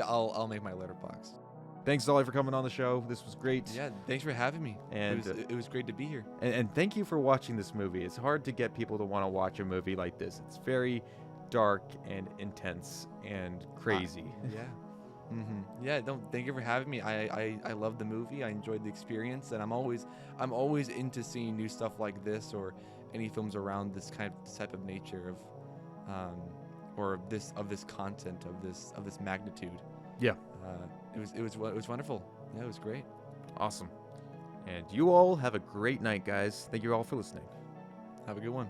I'll make my Letterboxd. Thanks, Zolly, for coming on the show. This was great. Yeah, thanks for having me. And it was great to be here. And thank you for watching this movie. It's hard to get people to want to watch a movie like this. It's very dark and intense and crazy. Yeah. Yeah, thank you for having me. I love the movie. I enjoyed the experience, and I'm always into seeing new stuff like this or any films around this type of nature of or this content of this magnitude. Yeah. It was wonderful. Yeah, it was great. Awesome. And you all have a great night, guys. Thank you all for listening. Have a good one.